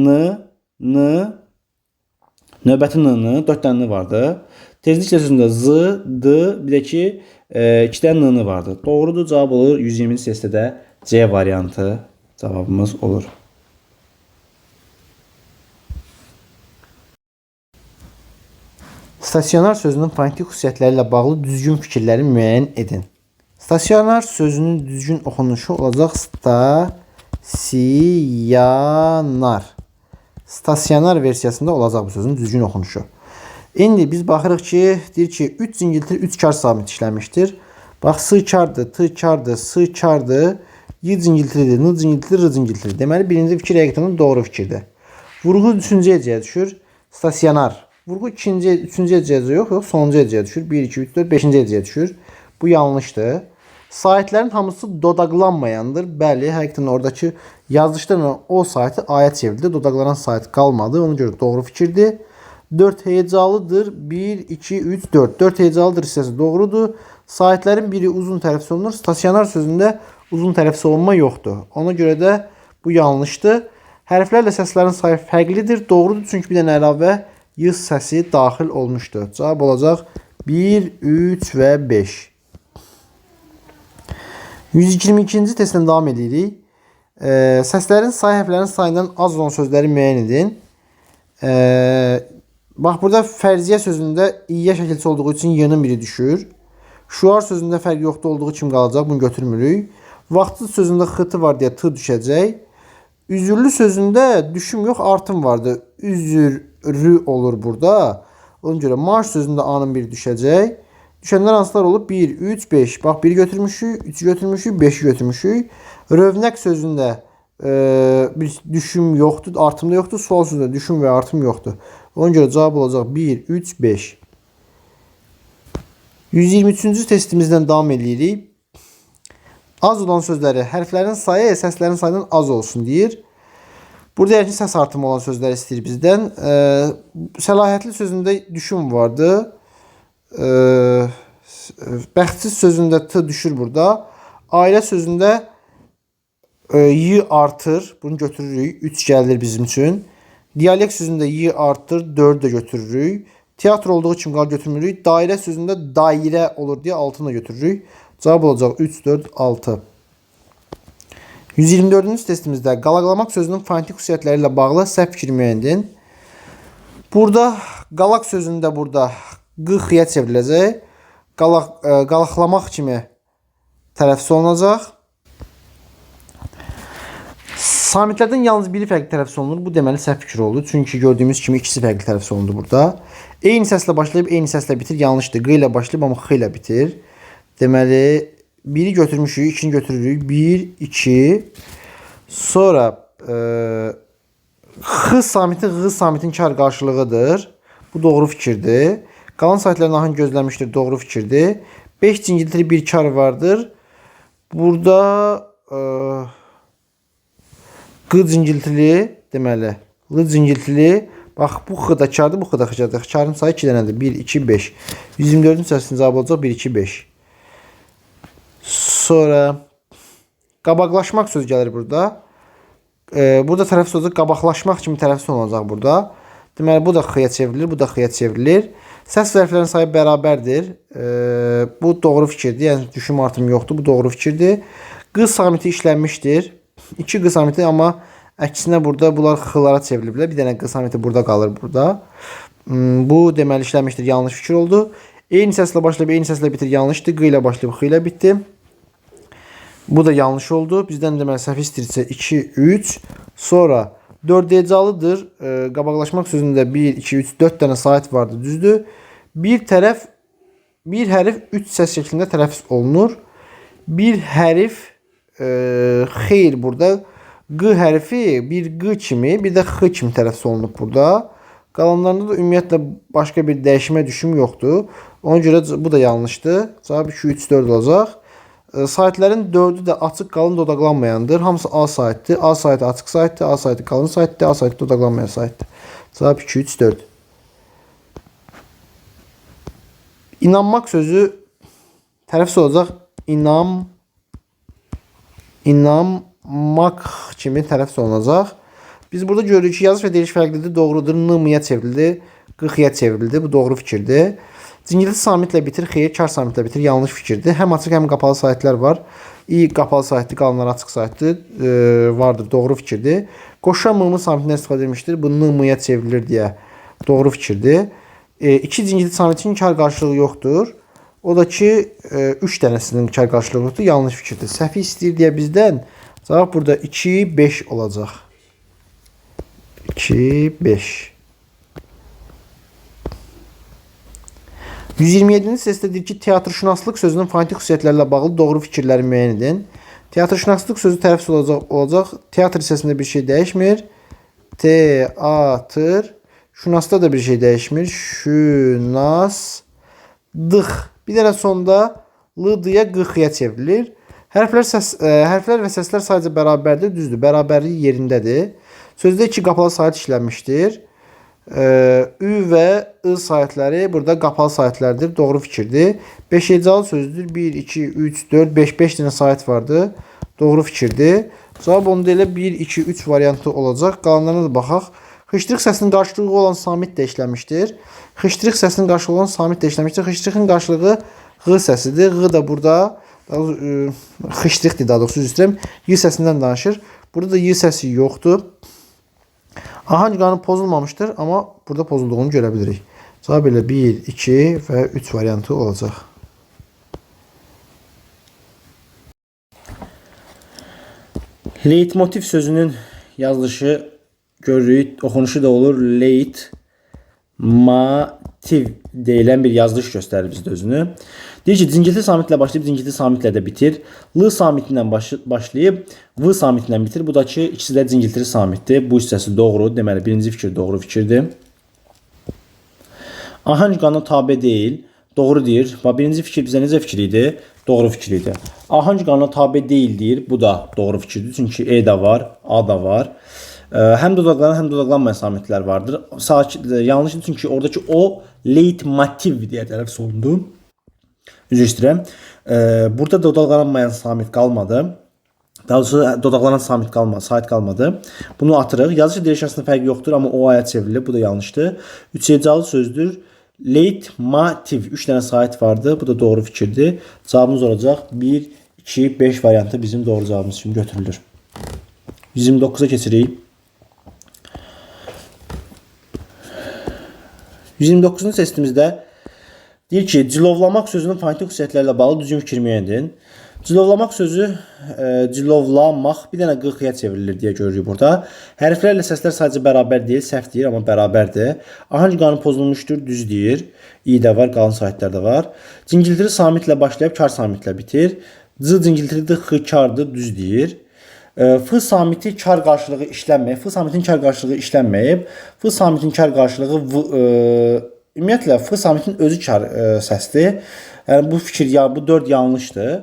N, növbəti N-nı, 4 dənə N vardı. Tezliklə sözündə Z, D, bir də ki, 2 dənə N-nı vardı. Doğrudur, cavab olur. 120-ci testdə də C variantı cavabımız olur. Stasionar sözünün fonetik xüsusiyyətləri ilə bağlı düzgün fikirləri müəyyən edin. Stasionar sözünün düzgün oxunuşu olacaq stasiyanar. Stasionar versiyasında olacaq bu sözün düzgün oxunuşu. İndi biz baxırıq ki, deyir ki, 3 zingiltir, 3 kar samit işləmişdir. Bax, s kardır, t kardır, s kardır, y zingiltiridir, n zingiltiridir, r zingiltiridir. Deməli, birinci fikir həqiqətən doğru fikirdir. Vurğu 3-cü hecəyə düşür. Stasionar. Vurğu 2-ci, 3-cü hecəyə yox, sonuncu hecəyə düşür. 1, 2, 3, 4, 5-ci hecəyə düşür. Bu yanlışdır. Saitlərin hamısı dodaqlanmayandır. Bəli, həqiqətən oradakı yazılışlarla o saiti aya çevrildi. Dodaqlanan sait qalmadı. Ona görə doğru fikirdir. 4 heyecalıdır. 1, 2, 3, 4. 4 heyecalıdır hissəsi doğrudur. Saitlərin biri uzun tərəfsi olunur. Stasionar sözündə uzun tərəfsi olunma yoxdur. Ona görə də bu yanlışdır. Hərflərlə səslərin sayı fərqlidir. Doğrudur, çünki bir dənə əlavə y səsi daxil olmuşdur. Cavab olacaq 1, 3 və 5. 122-ci testdən davam edirik. Səslərin sayı hərflərin sayından az olan sözləri müəyyən edin. Bax, burada fərziyyə sözündə i-yə şəkilçi olduğu üçün y-nin biri düşür. Şuar sözündə fərq yoxda olduğu kimi qalacaq, bunu götürmürük. Vaxtsız sözündə x-tı var deyə t düşəcək. Üzürlü sözündə düşüm yox, artım vardı. Üzürlü olur burada. Ona görə marş sözündə a-nın biri düşəcək. Düşənlər hansılar olub? 1, 3, 5. Bax, 1-i götürmüşük, 3-ü götürmüşük, 5-i götürmüşük. Rövnək sözündə bir düşüm yoxdur, artım da yoxdur. Sual sözündə düşüm və artım yoxdur. Ona görə cavab olacaq 1, 3, 5. 123-cü testimizdən davam edirik. Az olan sözləri, hərflərin sayı səslərin sayından az olsun deyir. Burada yəni səs artımı olan sözlər istəyir bizdən. Səlahiyyətli sözündə düşüm vardı. Bəxtsiz sözündə t düşür burada. Ailə sözündə y artır. Bunu götürürük. 3 gəlir bizim üçün. Dialekt sözündə y artır. 4 də götürürük. Teatr olduğu için qal götürmürük. Dairə sözündə dairə olur deyə 6-nı da götürürük. Cavab olacaq 3, 4, 6. 124-cü testimizdə qalaqlamaq sözünün fonetik xüsusiyyətləri ilə bağlı səhv fikir müəyyən edin. Burada qalaq sözündə burada q-xıya çevriləcək. Qalaqlamaq kimi tələffüz olunacaq. Samitlərdən yalnız biri fərqli tələffüz olunur. Bu deməli səhv fikir oldu. Çünki gördüyümüz kimi ikisi fərqli tələffüz olundu burada. Eyni səslə başlayıb eyni səslə bitir yanlışdır. Q ilə başlayıb amma x ilə bitir. Deməli, biri götürmüşük, ikini götürürük. 1, 2. Sonra x samitin, q samitin kar qarşılığıdır. Bu doğru fikirdir. Qalan saytların ahını gözləmişdir. Doğru fikirdir. 5 cingiltili bir kar vardır. Burada q cingiltili deməli. L cingiltili. Bax, bu x da kardır, bu x da kardır. Karın sayı 2 dənədir. 1, 2, 5. 124-cü səsinin cavabı olacaq 1, 2, 5. Sonra qabaqlaşmaq sözü gəlir burada. Burada tələffüz olacaq. Qabaqlaşmaq kimi tələffüz olacaq burada. Deməli, bu da x-ya çevrilir, bu da x-ya çevrilir. Səs hərflərin sayı bərabərdir. Bu doğru fikirdir. Yəni, düşüm artım yoxdur. Bu doğru fikirdir. Q samiti işlənmişdir. 2 q samiti, amma əksinə burada bunlar x-lara çevriliblər. Bir dənə q samiti burada qalır burada. Bu deməli işlənmişdir. Yanlış fikir oldu. Eyni səslə başlayıb, eyni səslə bitir. Yanlışdır. Q ilə başlayıb, x ilə bitdi. Bu da yanlış oldu. Bizdən deməli səhv istəyirsə 2, 3. Sonra 4 hecalıdır. Qabaqlaşmaq sözündə 1, 2, 3, 4 dənə sait vardı. Düzdür. Bir hərf 3 səs şəklində tələffüz olunur. Bir hərf xeyr burada. Q hərfi bir q kimi, bir də x kimi tələffüz olunub burada. Qalanlarında da ümumiyyətlə başqa bir dəyişmə düşüm yoxdur. Ona görə bu da yanlışdır. Cavab 2, 3, 4 olacaq. Saitlərin 4'ü də açıq qalın dodaqlanmayandır. Hamısı A saitdir. A saiti açıq saitdir. A saiti qalın saitdir. A saiti dodaqlanmayan saitdir. Cavab 2, 3, 4. İnanmaq sözü tələffüz olacaq. İnanmaq kimi tələffüz olunacaq. Biz burada görürük ki, yazış və deyiş fərqlidir. Doğrudur. N-ya çevrildi. Q-ya çevrildi. Bu doğru fikirdir. Cingilti samitlə bitir, xeyir kar samitlə bitir. Yanlış fikirdir. Həm açıq, həm qapalı saytlar var. İ qapalı saytdır, qalanlar açıq saytdır. Vardır. Doğru fikirdir. Qoşa m-mı samitindən istifadə edilmişdir. Bu n-ya çevrilir deyə doğru fikirdir. 2 cingiltili samitin kar qarşılığı yoxdur. O da ki 3 dənəsinin kar qarşılığı yoxdur. Yanlış fikirdir. Səhvi istəyir deyə bizdən cavab burada 2, 5 olacaq. 2, 5. 127-ci testdə deyir ki, teatrşünaslıq sözünün fonetik xüsusiyyətlərlə bağlı doğru fikirləri müəyyən edin. Teatrşünaslıq sözü tələffüz olacaq. Teatr hissəsində bir şey dəyişmir. Teatr. Şünasda da bir şey dəyişmir. Şünaslıq. Bir dənə sonda l-dıya qıxıya çevrilir. Hərflər və səslər sadəcə bərabərdir, düzdür. Bərabərlik yerindədir. Sözdə 2 qapalı sayt işlənmişdir. Ü və I saytları burada qapalı saytlardır. Doğru fikirdir. 5 hecalı sözdür. 1, 2, 3, 4, 5. 5 dənə sayt vardı. Doğru fikirdir. Cavab onda elə 1, 2, 3 variantı olacaq. Qalanlarına da baxaq. Xışdırıq səsinin qarşılığı olan samit də işləmişdir. Xışdırıq səsinin qarşılığı olan samit də işləmişdir. Xışdırığın qarşılığı Q səsidir. Q da burada xışdırıqdır daha doğrusu üzrəm. Y səsindən danışır. Burada da Y səsi yoxdur. Ahanc qanunu pozulmamışdır, amma burada pozulduğunu görə bilirik. Cavab elə 1, 2 və 3 variantı olacaq. Leitmotiv sözünün yazılışı görürük, oxunuşu da olur. Leitmotiv deyilən bir yazılış göstərir bizdə özünü. Deyir ki, cingiltili samitlə başlayıb, cingiltili samitlə də bitir. L samitindən başlayıb, V samitindən bitir. Bu da ki, ikisi də cingiltili samitdir. Bu hissəsi doğru. Deməli, birinci fikir doğru fikirdir. Ahanc qanuna tabe deyil. Doğru deyir. Birinci fikir bizə necə fikir idi? Doğru fikir idi. Ahanc qanuna tabe deyil deyir. Bu da doğru fikirdir. Çünki E də var, A da var. Həm dodaqlanan, həm dodaqlanmayan samitlər vardır. Yanlışdır çünki oradakı o leitmotiv deyə tələffüz olundu. Üzr istəyirəm. Burada dodaqlanmayan samit qalmadı. Daha doğrusu dodaqlanan samit qalmadı, sayt qalmadı. Bunu atırıq. Yazıcı diriş arasında fərq yoxdur, amma o aya çevrilir. Bu da yanlışdır. 3 hecalı sözdür. Leitmotiv. 3 dənə sayt vardı. Bu da doğru fikirdir. Cavabımız olacaq 1, 2, 5 variantı bizim doğru cavabımız üçün götürülür. 129'a keçirik. 129-cu testimizdə deyir ki, cilovlamaq sözünün fonetik xüsusiyyətlərlə bağlı düzgün fikir müəyyən edin. Cilovlamaq sözü, cilovlamaq bir dənə qıxıya çevrilir deyə görürük burada. Hərflərlə səslər sadəcə bərabər deyil, səhv deyir, amma bərabərdir. Ahanc qanunu pozulmuşdur, düz deyir. İ də var, qalan saytlar da var. Cingiltili samitlə başlayıb, kar samitlə bitir. C cingiltilidir, X kardır, düz deyir. F samiti kar qarşılığı işlənməyib. F samitin kar qarşılığı işlənməyib. F samitin kar qarşılığı ümumiyyətlə F samitin özü kar səsdir. Yəni bu fikir bu 4 yanlışdır.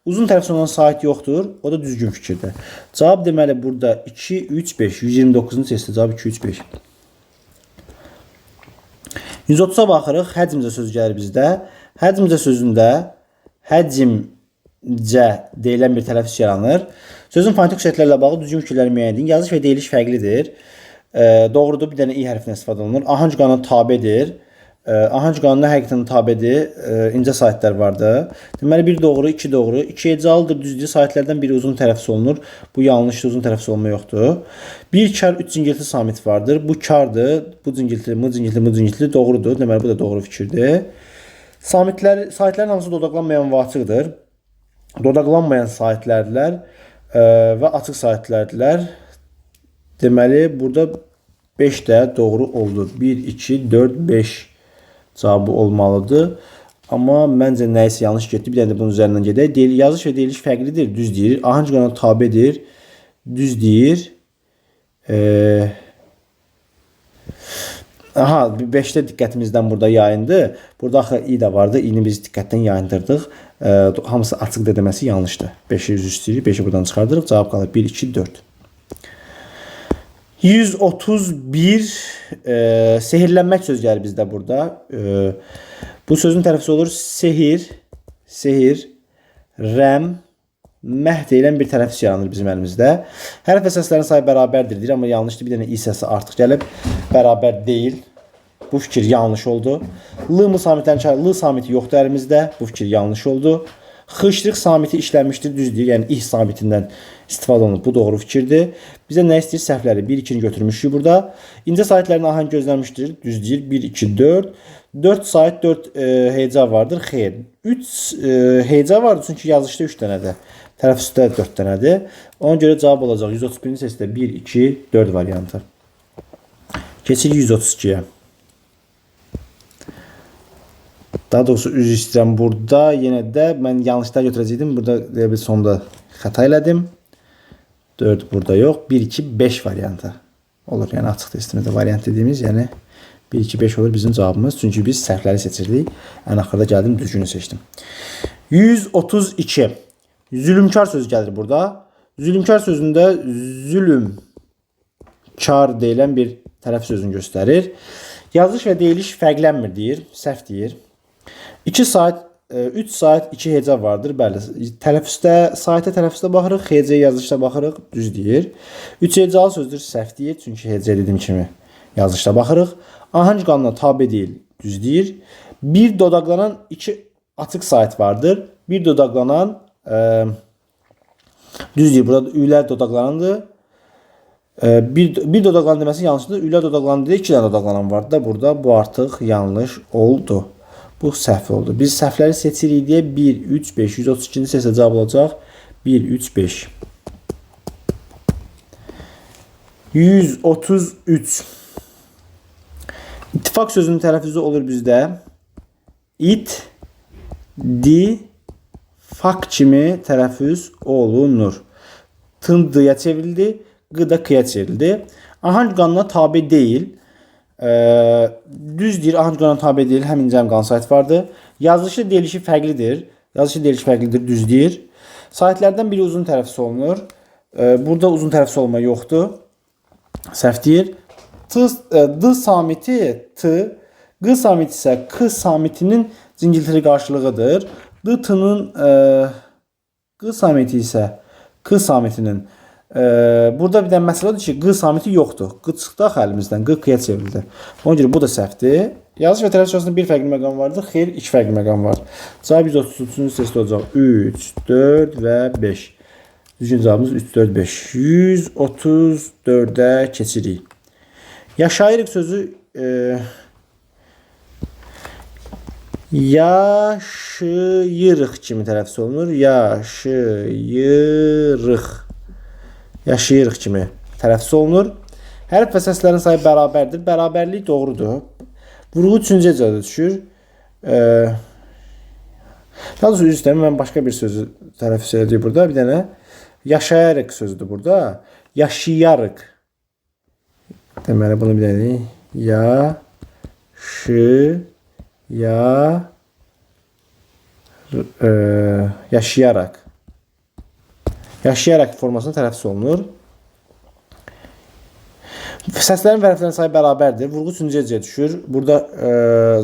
Uzun tələffüz olunan sayt yoxdur. O da düzgün fikirdir. Cavab deməli burada 2, 3, 5. 129-cu testdə cavab 2, 3, 5. 130-a baxırıq. Həcmcə sözü gəlir bizdə. Həcmcə sözündə həcmcə deyilən bir tələffüz yaranır. Sözün fonetik xüsusiyyətlərlə bağlı düzgün fikirləri müəyyən edin. Yazılış və deyiliş fərqlidir. Doğrudur, bir dənə i hərfindən istifadə olunur. Ahanc qanuna tabedir. Ahanc qanuna həqiqətən tabedir. İncə saytlar vardır. Deməli 1 doğru, 2 doğru. 2 hecalıdır, düzdür. Saytlardan biri uzun tələffüz olunur. Bu yanlışdır, uzun tələffüz olma yoxdur. 1 kar, 3 cingiltili samit vardır. Bu kardır. Bu cingiltili, mı cingiltili, mı cingiltili doğrudur. Deməli bu da doğru fikirdir. Saytlərin hamısı dodaqlanmayan və açıqdır. Dodaqlanmayan saytlərdirlər və açıq saytlərdirlər. Deməli burada 5 də doğru oldu. 1, 2, 4, 5 cavabı olmalıdır. Amma məncə nəyisə yanlış getdi. Bir dənə də bunun üzərindən gedək. Yazılış və deyiliş fərqlidir. Düz deyir. Ahanc qanuna tabedir. Düz deyir. 5'də diqqətimizdən burada yayındı. Burada axı i də vardı. İ'ni biz diqqətdən yayındırdıq. Hamısı açıq deməsi yanlışdır. 5'i üzr istəyirik. 5'i buradan çıxardırıq. Cavab qalır 1, 2, 4. 131 sehirlənmək söz gəlir bizdə burada. Bu sözün tələffüzü olur sehir, rəm, məh deyilən bir tələffüz yaranır bizim əlimizdə. Hərf və səslərin sayı bərabərdir deyir, amma yanlışdır. Bir dənə i səsi artıq gəlib. Bərabər deyil. Bu fikir yanlış oldu. L samiti yoxdur əlimizdə. Bu fikir yanlış oldu. Xışlıq samiti işlənmişdir, düz deyir. Yəni ih samitindən istifadə olunub. Bu doğru fikirdir. Bizə nə istəyir? Səhvləri 1 2-ni götürmüşük burada. İncə saytların ahəng gözlənmişdir, düz deyir. 1 2 4. 4 sayt 4 heca vardır. Xeyr. 3 heca vardır çünki yazışda 3 dənədir. Tələffüzdə 4 dənədir. Ona görə cavab olacaq 131-ci seçdə 1 2 4 variantı. Keçirik 132-yə. Daha doğrusu üzr istəyirəm burada. Yenə də mən yanlışlar götürəcəydim. Burada bir sonda xəta elədim. 4 burada yox. 1 2 5 variantı olur. Yəni açıq testimizdə variant dediyimiz, yəni 1 2 5 olur bizim cavabımız. Çünki biz səhvləri seçirdik. Ən axırda gəldim, düzgünü seçdim. 132. Zülümkar sözü gəlir burada. Zülümkar sözündə zülümkar deyilən bir tərəf sözünü göstərir. Yazılış və deyiliş fərqlənmir deyir. Səhv deyir. 2 saat, 3 saat 2 heca vardır. Bəli, tələffüzdə, saitə tələffüzdə baxırıq, hecəyə yazılışda baxırıq, düz deyir. 3 hecalı sözdür, səhv deyir. Çünki hecə dediyim kimi yazılışda baxırıq. Ahəng qanuna tabe deyil, düz deyir. Bir dodaqlanan 2 açıq sait vardır. Bir dodaqlanan düz deyir. Burada üylər dodaqlanandır. Bir dodaqlanan deməsi yanlışdır. Üylər dodaqlanan deyir, 2 dənə dodaqlanan vardı da burada. Bu artıq yanlış oldu. Bu səhv oldu. Biz səhvləri seçirik deyə 1, 3, 5. 132-ci seçə cavab olacaq. 1, 3, 5. 133. İttifak sözünün tələffüzü olur bizdə. İt, di, fak kimi tələffüz olunur. Tın dıya çevrildi, qı da kıya çevrildi. Ahəng qanuna tabe deyil. Düz deyir, ahəng qanuna tabe deyil. Həmin cəm qan sayt vardı. Yazılışı deyilişi fərqlidir. Yazılışı deyilişi fərqlidir, düz deyir. Saytlərdən biri uzun tələffüz olunur. Burada uzun tələffüz olma yoxdur. Səhv deyir. D samiti t, q samiti isə k samitinin cingiltili qarşılığıdır. D t'nın q samiti isə k samitinin burada bir dənə məsələ odur ki, q samiti yoxdur. Q çıxdı axı əlimizdən, q qıya çevrildi. Ona görə bu da səhvdir. Yazılış və tələffüz arasında bir fərqli məqam vardır. Xeyr, 2 fərqli məqam var. Cavab 133-cü seçdə olacaq. 3, 4 və 5. Düzgün cavabımız 3, 4, 5. 134-ə keçirik. Yaşayırıq sözü yaşayırıq kimi tələffüz olunur. Yaşayırıq. Yaşayırıq kimi tələffüz olunur. Hərf və səslərin sayı bərabərdir. Bərabərlik doğrudur. Vurğu 3-cü hecədə düşür. Daha doğrusu üzr istəyirəm, mən başqa bir sözü tələffüz edəcəyim burada. Bir dənə yaşayarıq sözüdür burada. Yaşayarıq. Deməli bunu bir dənə yaşayarak. Yaşayarak formasında tələffüz olunur. Səslərin və hərflərin sayı bərabərdir. Vurğu 3-cü hecəyə düşür. Burada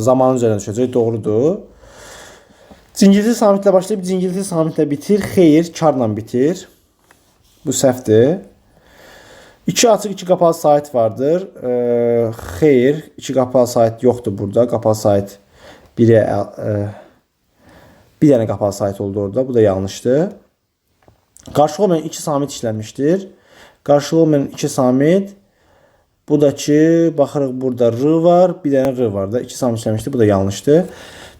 zamanın üzərinə düşəcək. Doğrudur. Cingiltili samitlə başlayıb cingiltili samitlə bitir. Xeyr, karla bitir. Bu səhvdir. 2 açıq, 2 qapalı sait vardır. Xeyr, 2 qapalı sait yoxdur burada. Qapalı sait bir dənə qapalı sait oldu orada. Bu da yanlışdır. Qarşılığı olmayan 2 samit işlənmişdir. Qarşılığı olmayan 2 samit. Bu da ki, baxırıq burada r var. Bir dənə r var da. 2 samit işlənmişdir. Bu da yanlışdır.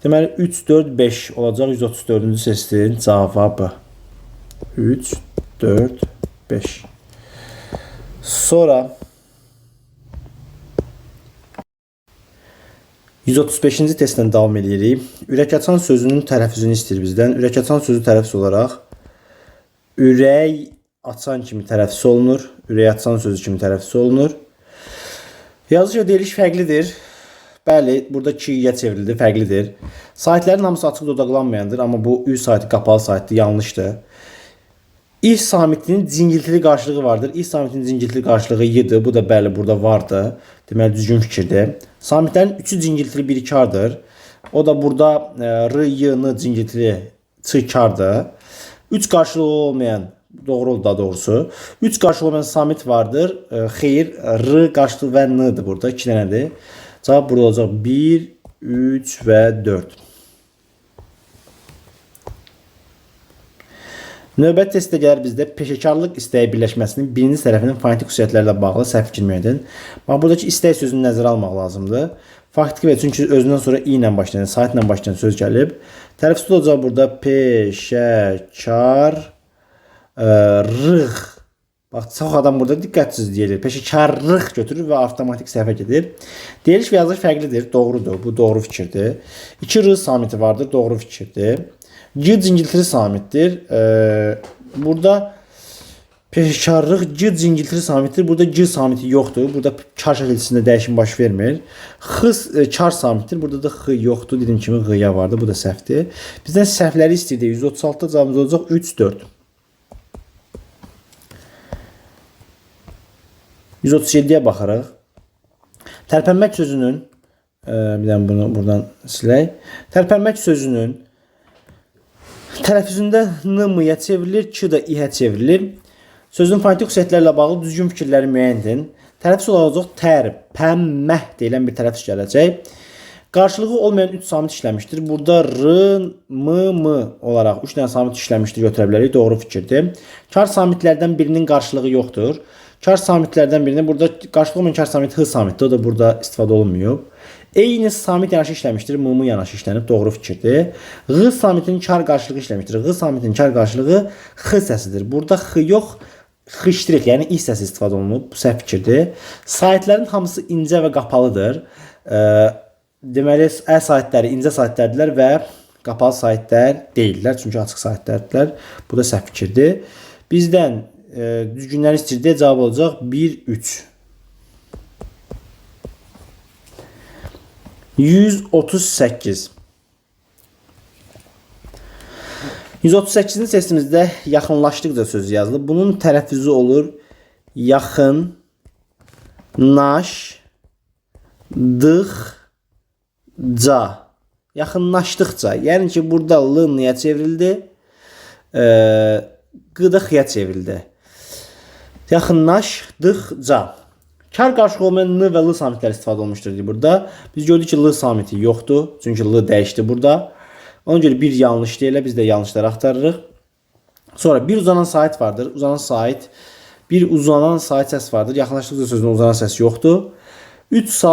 Deməli 3, 4, 5 olacaq. 134-cü seçdin cavabı. 3, 4, 5. Sonra 135-ci testdən davam edirik. Ürək açan sözünün tələffüzünü istəyir bizdən. Ürək açan sözü tələffüz olaraq ürək açan kimi tələffüz olunur. Ürək açan sözü kimi tələffüz olunur. Yazılış və deyiliş fərqlidir. Bəli, burada 2-yə çevrildi, fərqlidir. Saitlərin hamısı açıq dodaqlanmayandır, amma bu ü saiti qapalı saitdir, yanlışdır. İ samitinin cingiltili qarşılığı vardır. İ samitinin cingiltili qarşılığı y-dir. Bu da bəli burada vardı. Deməli düzgün fikirdir. Samitlərin 3-ü cingiltili biri kardır. O da burada r, y-nı cingiltili kardır. 3 qarşılığı olmayan, doğru oldu daha doğrusu. 3 qarşılığı olmayan samit vardır. Xeyr, r qarşılığı və n-dır burada. 2 dənədir. Cavab burada olacaq 1, 3 və 4. Növbəti testdə gəlir bizdə peşəkarlıq istəyi birləşməsinin birinci tərəfinin fonetik xüsusiyyətlərlə bağlı səhv fikir müəyyən edin. Bax, buradakı istək sözünü nəzərə almaq lazımdır. Faktiki və çünki özündən sonra i ilə başlayan, saat ilə başlayan söz gəlib. Tələffüzdə olacaq burada peşəkarlıq. Bax, çox adam burada diqqətsiz deyilir. Peşəkarlıq götürür və avtomatik səhvə gedir. Deyiliş və yazılış fərqlidir. Doğrudur. Bu doğru fikirdir. 2 r samiti vardır. Doğru fikirdir. C cingiltili samitdir. Burada peşəkarlıq C cingiltili samitdir. Burada C samiti yoxdur. Burada kar şəkilçisində dəyişim baş vermir. X kar samitdir. Burada da x yoxdur. Dediyim kimi x-ya vardı. Bu da səhvdir. Bizdən səhvləri istəyirdi. 136-da cavabımız olacaq 3 4. 137-yə baxarıq. Tərpənmək sözünün bir dənə bunu buradan silək. Tərpənmək sözünün tələffüzündə n-ya çevrilir, k da i-yə çevrilir. Sözün fonetik xüsusiyyətlərlə bağlı düzgün fikirləri müəyyən edin. Tələffüz olacaq tərpənmək deyilən bir tələffüz gələcək. Qarşılığı olmayan 3 samit işləmişdir. Burada r, m olaraq 3 dənə samit işləmişdir, götürə bilərik. Doğru fikirdir. Kar samitlərdən birinin qarşılığı yoxdur. Kar samitlərdən birinin burada qarşılığı olmayan kar samit h samitdir. O da burada istifadə olunmuyor. Eyni samit yanaşı işləmişdir. M yanaşı işlənib. Doğru fikirdir. G samitinin kar qarşılığı işləmişdir. G samitinin kar qarşılığı x səsidir. Burada x yox, x-tirik, yəni i səsi istifadə olunub. Bu səhv fikirdir. Saitlərin hamısı incə və qapalıdır. Deməli, saitləri incə saitlərdirlər və qapalı saitlər deyillər. Çünki açıq saitlərdirlər. Bu da səhv fikirdir. Bizdən düzgünləri istəyirdi. Cavab olacaq 1 3. 138. 138-ci testimizdə yaxınlaşdıqca sözü yazılıb. Bunun tələffüzü olur yaxın, naş, dıqca. Yaxınlaşdıqca. Yəni ki, burada l-ya çevrildi. Qı da x-ya çevrildi. Yaxınlaşdıqca. Kar qarşılığı olmayan n və l samitlər istifadə olmuşdur burada. Biz gördük ki, l samiti yoxdur. Çünki l dəyişdi burada. Ona görə bir yanlış deyilə, biz də yanlışları axtarırıq. Sonra bir uzanan sait vardır. Uzanan sait. Bir uzanan sait səs vardır. Yaxınlaşdıqca sözünün uzanan səsi yoxdur. 3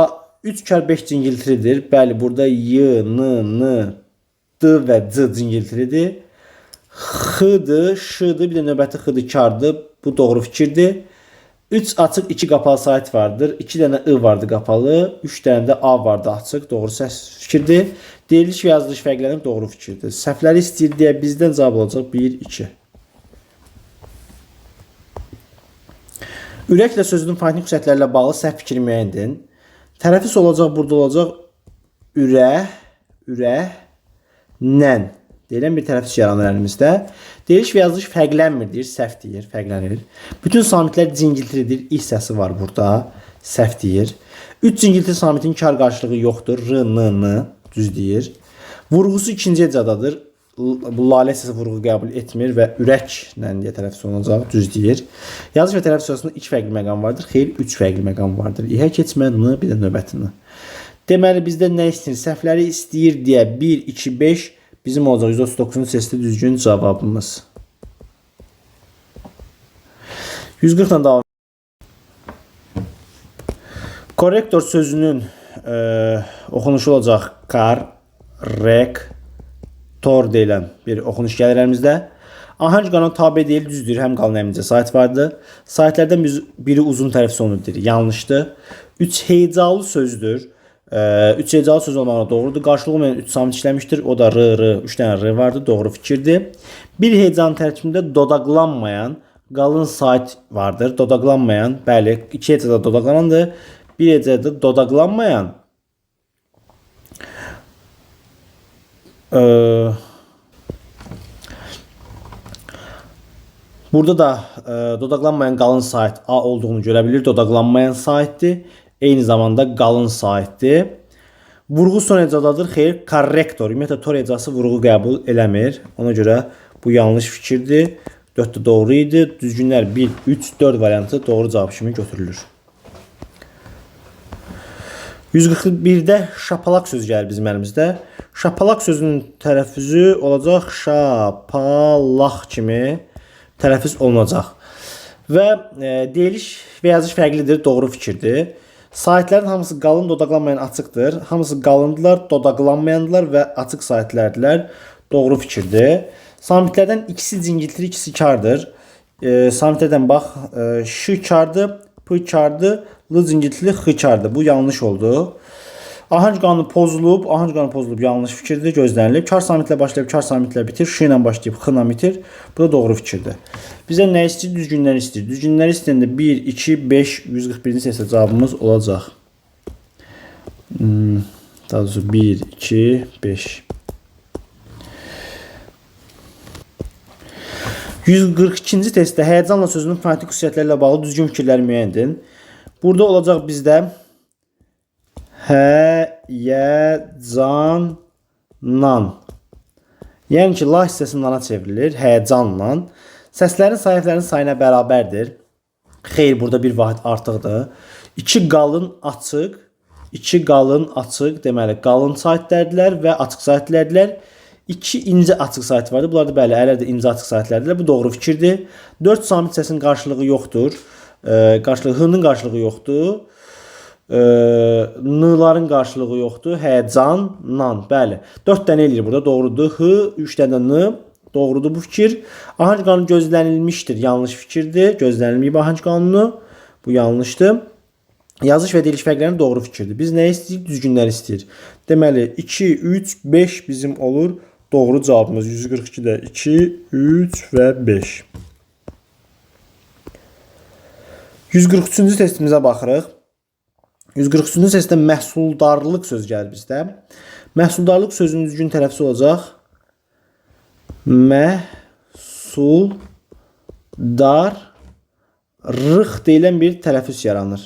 kar 5 cingiltilidir. Bəli, burada y, n, d və c cingiltilidir. X-dır, ş-dır, bir də növbəti x-dır, kardır. Bu doğru fikirdir. 3 açıq, 2 qapalı sait vardır. 2 dənə i vardı qapalı. 3 dənə də a vardı açıq. Doğru fikirdir. Deyiliş və yazılış fərqlənib doğru fikirdir. Səhvləri istəyir deyə bizdən cavab olacaq 1 2. Ürəklə sözünün fonetik xüsusiyyətlərlə bağlı səhv fikri müəyyən edin. Tələffüz olacaq, burada olacaq ürəklə deyilən bir tələffüz yaranır əlimizdə. Deyiliş və yazılış fərqlənmir deyir, səhv deyir, fərqlənir. Bütün samitlər cingiltilidir, i səsi var burada, səhv deyir. 3 cingiltili samitin kar qarşılığı yoxdur, r, n, düz deyir. Vurğusu ikinci ecadadır. Bu lalə səsi vurğu qəbul etmir və ürəklə deyə tələffüz olunacaq, düz deyir. Yazılış və tələffüz sırasında 2 fərqli məqam vardır, xeyr 3 fərqli məqam vardır. İhə keçmə, n, bir də növbətini. Deməli, bizdə nə istəyir? Səhvləri istəyir deyə 1, 2, 5 bizim olacaq 139-cu testdə düzgün cavabımız. 140-dan davam. Korrektor sözünün oxunuşu olacaq korrektor deyilən bir oxunuş gəlir əlimizdə. Ahəng qanuna tabe deyil, düzdür. Həm qalın həm incə sait vardır. Saitlərdən biri uzun tələffüz olunur. Yanlışdır. 3 hecalı sözdür. 3 hecalı söz olmağına doğrudur. Qarşılığı olmayan 3 samit işləmişdir. O da r, 3 dənə r vardır. Doğru fikirdir. Bir hecanın tərkibində dodaqlanmayan qalın sait vardır. Dodaqlanmayan, bəli, 2 hecada dodaqlanandır. Bir hecada dodaqlanmayan burada da dodaqlanmayan qalın sait A olduğunu görə bilir. Dodaqlanmayan saitdir. Eyni zamanda qalın saitdir. Vurğu son hecadadır. Xeyr, korrektor. Ümumiyyətlə tor hecası vurğu qəbul eləmir. Ona görə bu yanlış fikirdir. 4 də doğru idi. Düzgünlər 1, 3, 4 variantı doğru cavab kimi götürülür. 141-də şapalaq sözü gəlir bizim əlimizdə. Şapalaq sözünün tələffüzü olacaq şapalaq kimi. tələffüz olunacaq. Və deyiliş və yazış fərqlidir, doğru fikirdir. Saytlərin hamısı qalın, dodaqlanmayan açıqdır. Hamısı qalındılar, dodaqlanmayandılar və açıq saytlərdirlər. Doğru fikirdir. Samitlərdən ikisi cingiltili, ikisi kardır. Samitlərdən bax, ş kardır, p kardır, l cingiltili, x kardır. Bu yanlış oldu. Ahənc qanunu pozulub, yanlış fikirdir, gözlənilib. Kar samitlə başlayıb, kar samitlə bitir, ş ilə başlayıb, x ilə bitir. Bu da doğru fikirdir. Bizə nə istəyir? Düzgünləri istəyir. Düzgünləri istəyəndə 1, 2, 5, 141-ci testdə cavabımız olacaq. Daha doğrusu 1, 2, 5. 142-ci testdə həyəcanla sözünün fonetik xüsusiyyətləri ilə bağlı düzgün fikirləri müəyyən edin. Burada olacaq bizdə həyəcanla. Yəni ki, la hissəsi nana çevrilir, həyəcanla. Səslərin sayfların sayına bərabərdir. Xeyr, burada bir vahid artıqdır. 2 qalın açıq, 2 qalın açıq, deməli, qalın saytlərdilər və açıq saytlərdilər. 2 incə açıq sayt vardır. Bunlar da bəli, ərlər də incə açıq saytlərdirlər. Bu doğru fikirdir. 4 samit səsinin qarşılığı yoxdur. H-nın qarşılığı yoxdur. N-ların qarşılığı yoxdur. Həyəcanla. Bəli. 4 dənə eləyir burada. Doğrudur. H, 3 dənə N. Doğrudur bu fikir. Ahənc qanunu gözlənilmişdir. Yanlış fikirdir. Gözlənilməyib ahənc qanunu. Bu yanlışdır. Yazış və deyiliş fərqləri doğru fikirdir. Biz nə istəyirik? Düzgünləri istəyir. Deməli 2, 3, 5 bizim olur. Doğru cavabımız 142-də 2, 3 və 5. 143-cü testimizə baxırıq. 143-cü testdə məhsuldarlıq sözü gəlir bizdə. Məhsuldarlıq sözünün düzgün tələffüzü olacaq. Məhsuldarlıq deyilən bir tələffüz yaranır.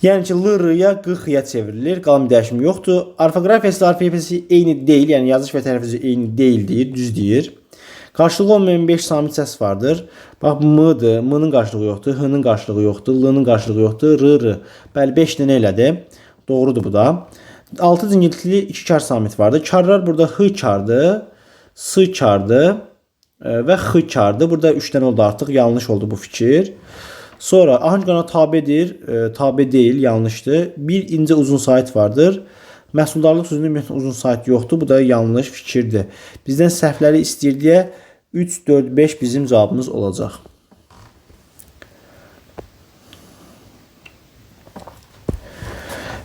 Yəni ki, l-r-ya, q-x-ya çevrilir. Qalan bir dəyişim yoxdur. Orfoqrafiyası ilə orfoqrafiyası eyni deyil. Yəni yazış və tələffüzü eyni deyil deyir, düz deyir. Qarşılığı olmayan 5 samit səs vardır. Bax, m-dır. M-nın qarşılığı yoxdur. H-nın qarşılığı yoxdur. L-nın qarşılığı yoxdur. R-r. Bəli, 5 dənə elədi. Doğrudur bu da. 6 cingiltili 2 kar samit vardır. Karlar burada h kardır, s kardır və x kardır. Burada 3 dənə oldu artıq. Yanlış oldu bu fikir. Sonra ahənc qanuna tabedir, tabe deyil, yanlışdır. Bir incə uzun sayt vardır. Məhsuldarlıq sözünün ümumiyyətlə uzun sayt yoxdur. Bu da yanlış fikirdir. Bizdən səhvləri istəyir deyə 3, 4, 5 bizim cavabımız olacaq.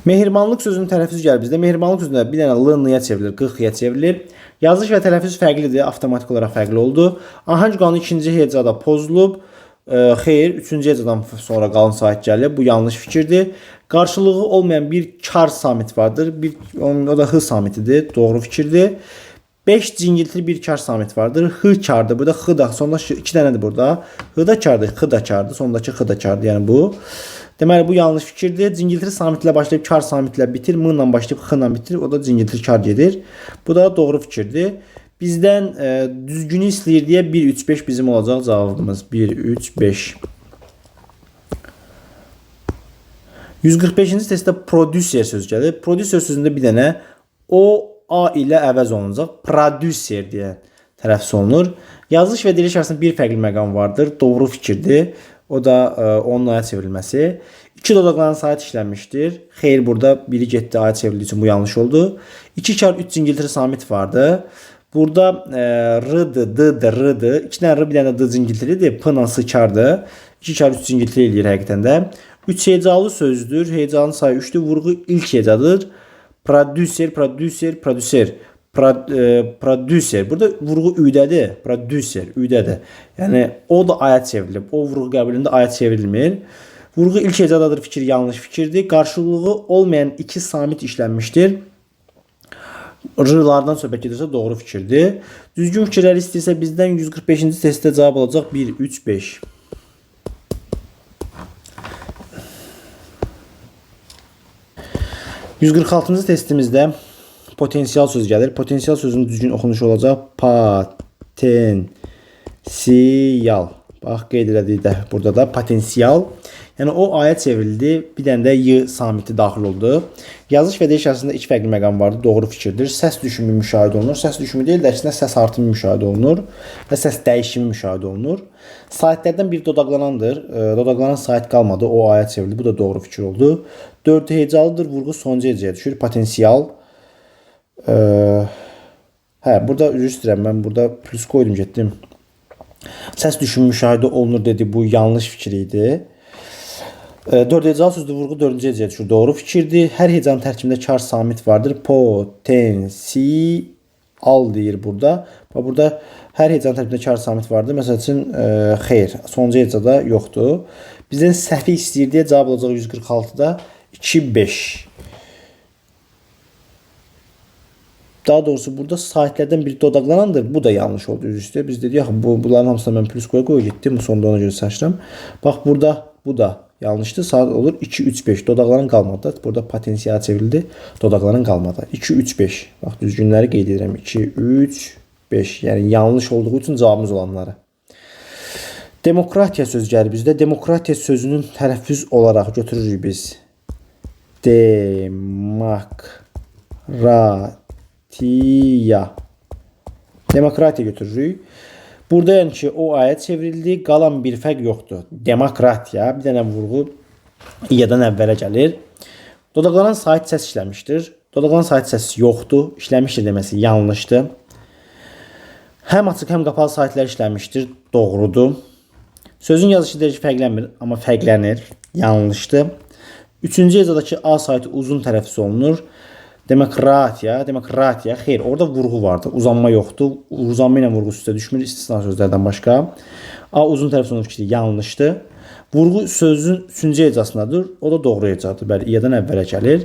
Mehribanlıq sözünün tələffüzü gəlir bizdə. Mehribanlıq sözündə bir dənə l-niyə çevrilir, q-xya çevrilir. Yazış və tələffüz fərqlidir, avtomatik olaraq fərqli oldu. Ahənc qanunu ikinci hecada pozulub. Xeyr, 3-cü hecadan sonra qalın sayt gəlir. Bu yanlış fikirdir. Qarşılığı olmayan bir kar samit vardır. O da h samitidir. Doğru fikirdir. 5 cingiltili bir kar samit vardır. H kardır. Burada x da, sonda 2 dənədir burada. H da kardır, x da kardır. Sondakı x da kardır. Yəni bu. Deməli bu yanlış fikirdir. Cingiltili samitlə başlayıb kar samitlə bitir. M ilə başlayıb x ilə bitir. O da cingiltili kar gedir. Bu da doğru fikirdir. Bizdən düzgünü istəyir deyə 1, 3, 5 bizim olacaq cavabımız. 1, 3, 5. 145-ci testdə prodüser sözü gəlir. Prodüser sözündə bir dənə o, a ilə əvəz olunacaq. Prodüser deyə tələffüz olunur. Yazılış və deyiliş arasında bir fərqli məqam vardır. Doğru fikirdir. O da onun aya çevrilməsi. 2 dodaqlanan sayt işlənmişdir. Xeyr, burada biri getdi, aya çevrildiyi üçün bu yanlış oldu. 2 kar 3 cingiltili samit vardı. Burada r-dır, d-dır, r-dır. 2 dənə r, bir dənə d cingiltilidir. P-nan s kardır. 2 kar 3 cingiltili eləyir həqiqətən də. 3 hecalı sözdür. Hecanın sayı 3'dür. Vurğu ilk hecadır. Prodüser, prodüser, prodüser. Prodüser. Burada vurğu üydədir. Prodüser, üydədir. Yəni o da aya çevrilib. O vurğu qəbulunda aya çevrilmir. Vurğu ilk hecadadır fikir yanlış fikirdir. Qarşılığı olmayan 2 samit işlənmişdir. R-lardan söhbət gedirsə doğru fikirdir. Düzgün fikirləri istəyirsə bizdən 145-ci testdə cavab olacaq 1, 3, 5. %46-cı testimizdə potensial sözü gəlir. Potensial sözünün düzgün oxunuşu olacaq. Potensial. Bax qeyd elədik də burada da potensial. Yəni o aya çevrildi. Bir dənə də y samiti daxil oldu. Yazış və deyiş arasında iki fərqli məqam vardı. Doğru fikirdir. Səs düşümü müşahidə olunur. Səs düşümü deyil də əksinə səs artımı müşahidə olunur və səs dəyişimi müşahidə olunur. Saitlərdən biri dodaqlanandır. Dodaqlanan sait qalmadı. O aya çevrildi. Bu da doğru fikir oldu. 4 hecalıdır. Vurğu sonuncu hecaya düşür. Potensial. Burada üzr istəyirəm. Mən burada plus qoydum, getdim. Səs düşümü müşahidə olunur dedi. Bu yanlış fikir idi. 4 hecalı sözdür. Vurğu 4-cü hecaya düşür. Doğru fikirdir. Hər hecanın tərkibində kar samit vardır. Potensial deyir burada. Burada hər hecanın tərkibində kar samit vardır. Məsəl üçün, xeyr, sonuncu hecada yoxdur. Bizdən səhvi istəyir deyə cavab olacaq 146-da 2-5. Daha doğrusu burada saitlərdən biri dodaqlanandır. Bu da yanlış oldu üzüstü. Biz dedik, bunların hamısına mən plus qoya getdim. Sonunda ona görə seçdim. Bax burada bu da yanlışdır. Saat olur 2-3-5. Dodaqlanan qalmadı. Burada potensial çevrildi. Dodaqlanan qalmadı. 2-3-5. Bax düzgünləri qeyd edirəm. 2-3-5. Yəni yanlış olduğu üçün cavabımız olanları. Demokratiya sözü gəlir bizdə. Demokratiya sözünün tələffüz olaraq götürürük biz. Demokratiya götürürük. Burada yəni ki, o aya çevrildi. Qalan bir fərq yoxdur. Demokratiya. Bir dənə vurğu i-dən əvvələ gəlir. Dodaqlanan sait səs işləmişdir. Dodaqlanan sait səs yoxdur. İşləmişdir deməsi yanlışdır. Həm açıq, həm qapalı saitlər işləmişdir. Doğrudur. Sözün yazışı dərəcə fərqlənmir, amma fərqlənir. Yanlışdır. Üçüncü hecadakı A saiti uzun tələffüz olunur. Demokratiya, xeyr, orada vurğu vardı. Uzanma yoxdur. Uzanma ilə vurğu üstə düşmür istisna sözlərdən başqa. A uzun tələffüz olunur fikri yanlışdır. Vurğu sözün üçüncü hecasındadır. O da doğru hecadır. Bəli, i-dən əvvələ gəlir.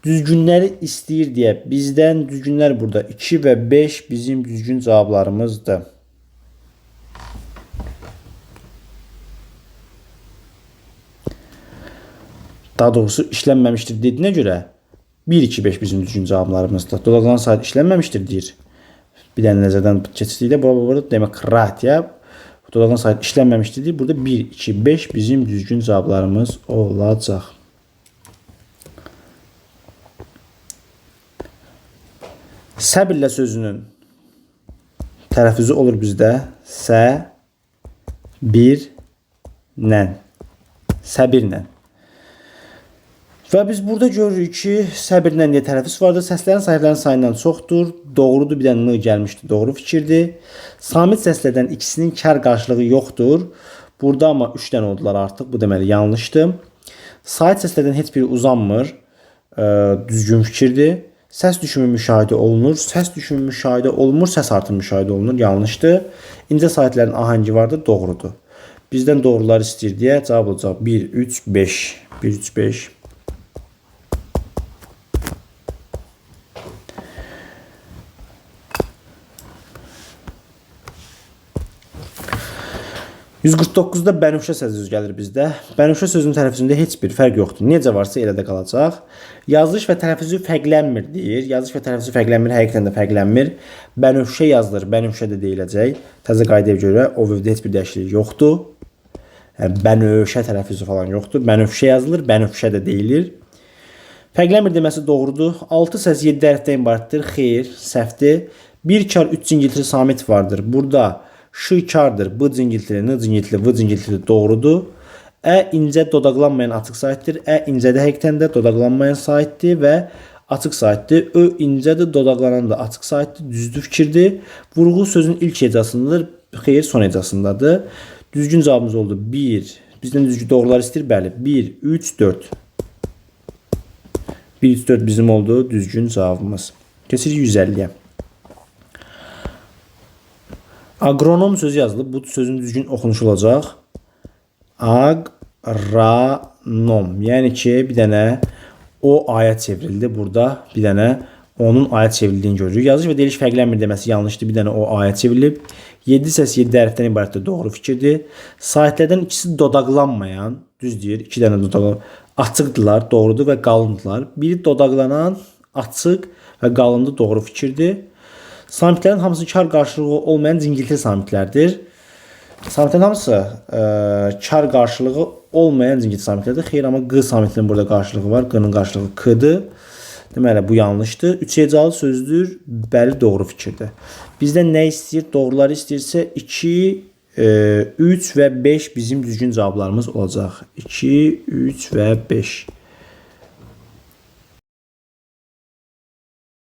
Düzgünləri istəyir deyə bizdən düzgünlər burada 2 və 5 bizim düzgün cavablarımızdır. Daha doğrusu işlənməmişdir dediyinə görə 1-2-5 bizim düzgün cavablarımızdır. Dodaqlanan sait işlənməmişdir deyir. Bir dənə nəzərdən keçdikdə burada demokratiya, dodaqlanan sait işlənməmişdir deyir. Burada 1-2-5 bizim düzgün cavablarımız olacaq. Səbirlə sözünün tələffüzü olur bizdə. Səbirlə. Və biz burada görürük ki, səbirlə deyə tələffüz vardır. Səslərin sahiblərinin sayından çoxdur. Doğrudur, bir dənə n gəlmişdir. Doğru fikirdir. Samit səslərdən ikisinin kar qarşılığı yoxdur. Burada amma 3 dənə oldular artıq. Bu deməli yanlışdır. Sait səslərdən heç biri uzanmır. Düzgün fikirdir. Səs düşümü müşahidə olunur. Səs düşümü müşahidə olunmur. Səs artımı müşahidə olunur. Yanlışdır. İncə saitlərin ahəngi vardır. Doğrudur. Bizdən doğrular istəyir deyə cavab olacaq 1-3-5. 1-3-5. 149-da bənövşə sözü gəlir bizdə. Bənövşə sözünün tələffüzündə heç bir fərq yoxdur. Necə varsa elə də qalacaq. Yazılış və tələffüzü fərqlənmir deyir. Yazılış və tələffüzü fərqlənmir, həqiqətən də fərqlənmir. Bənövşə yazılır, bənövşə də deyiləcək. Təzə qaydaya görə o vövdə heç bir dəyişiklik yoxdur. Yəni bənövşə tələffüzü falan yoxdur. Bənövşə yazılır, bənövşə də deyilir. Fərqlənmir deməsi doğrudur. 6 səs 7 hərfdən ibarətdir. Xeyr, səhvdir. 1 kar 3 cingiltili samit vardır. Burada ş kardır, b cingiltili, n cingiltili, v cingiltili doğrudur. Ə incə dodaqlanmayan açıq saitdir. Ə incədə həqiqətən də dodaqlanmayan saitdir və açıq saitdir. Ö incədir, dodaqlanan da açıq saitdir. Düzdür fikirdir. Vurğu sözün ilk hecasındadır. Xeyr, son hecasındadır. Düzgün cavabımız oldu 1. Bizdən düzgün doğrular istəyir. Bəli, 1, 3, 4. 1, 3, 4 bizim oldu düzgün cavabımız. Keçirik 150-yə. Agronom sözü yazılıb. Bu sözün düzgün oxunuşu olacaq. Agronom. Yəni ki, bir dənə o aya çevrildi. Burada bir dənə onun aya çevrildiyini görürük. Yazılış və deyiliş fərqlənmir deməsi yanlışdır. Bir dənə o aya çevrilib. 7 səs 7 hərfdən ibarətdir. Doğru fikirdir. Saitlərdən ikisi dodaqlanmayan, düz deyir. 2 dənə dodaqlanan açıqdılar, doğrudur və qalındılar. Biri dodaqlanan, açıq və qalındı. Doğru fikirdir. Samitlərin hamısı kar qarşılığı olmayan cingiltili samitlərdir. Samitlərin hamısı kar qarşılığı olmayan cingit samitlərdir. Xeyr, amma q samitinin burada qarşılığı var. Q'nın qarşılığı k-dır. Deməli, bu yanlışdır. Üç hecalı sözdür. Bəli, doğru fikirdir. Bizdən nə istəyir? Doğruları istəyirsə 2, 3 və 5 bizim düzgün cavablarımız olacaq. 2, 3 və 5.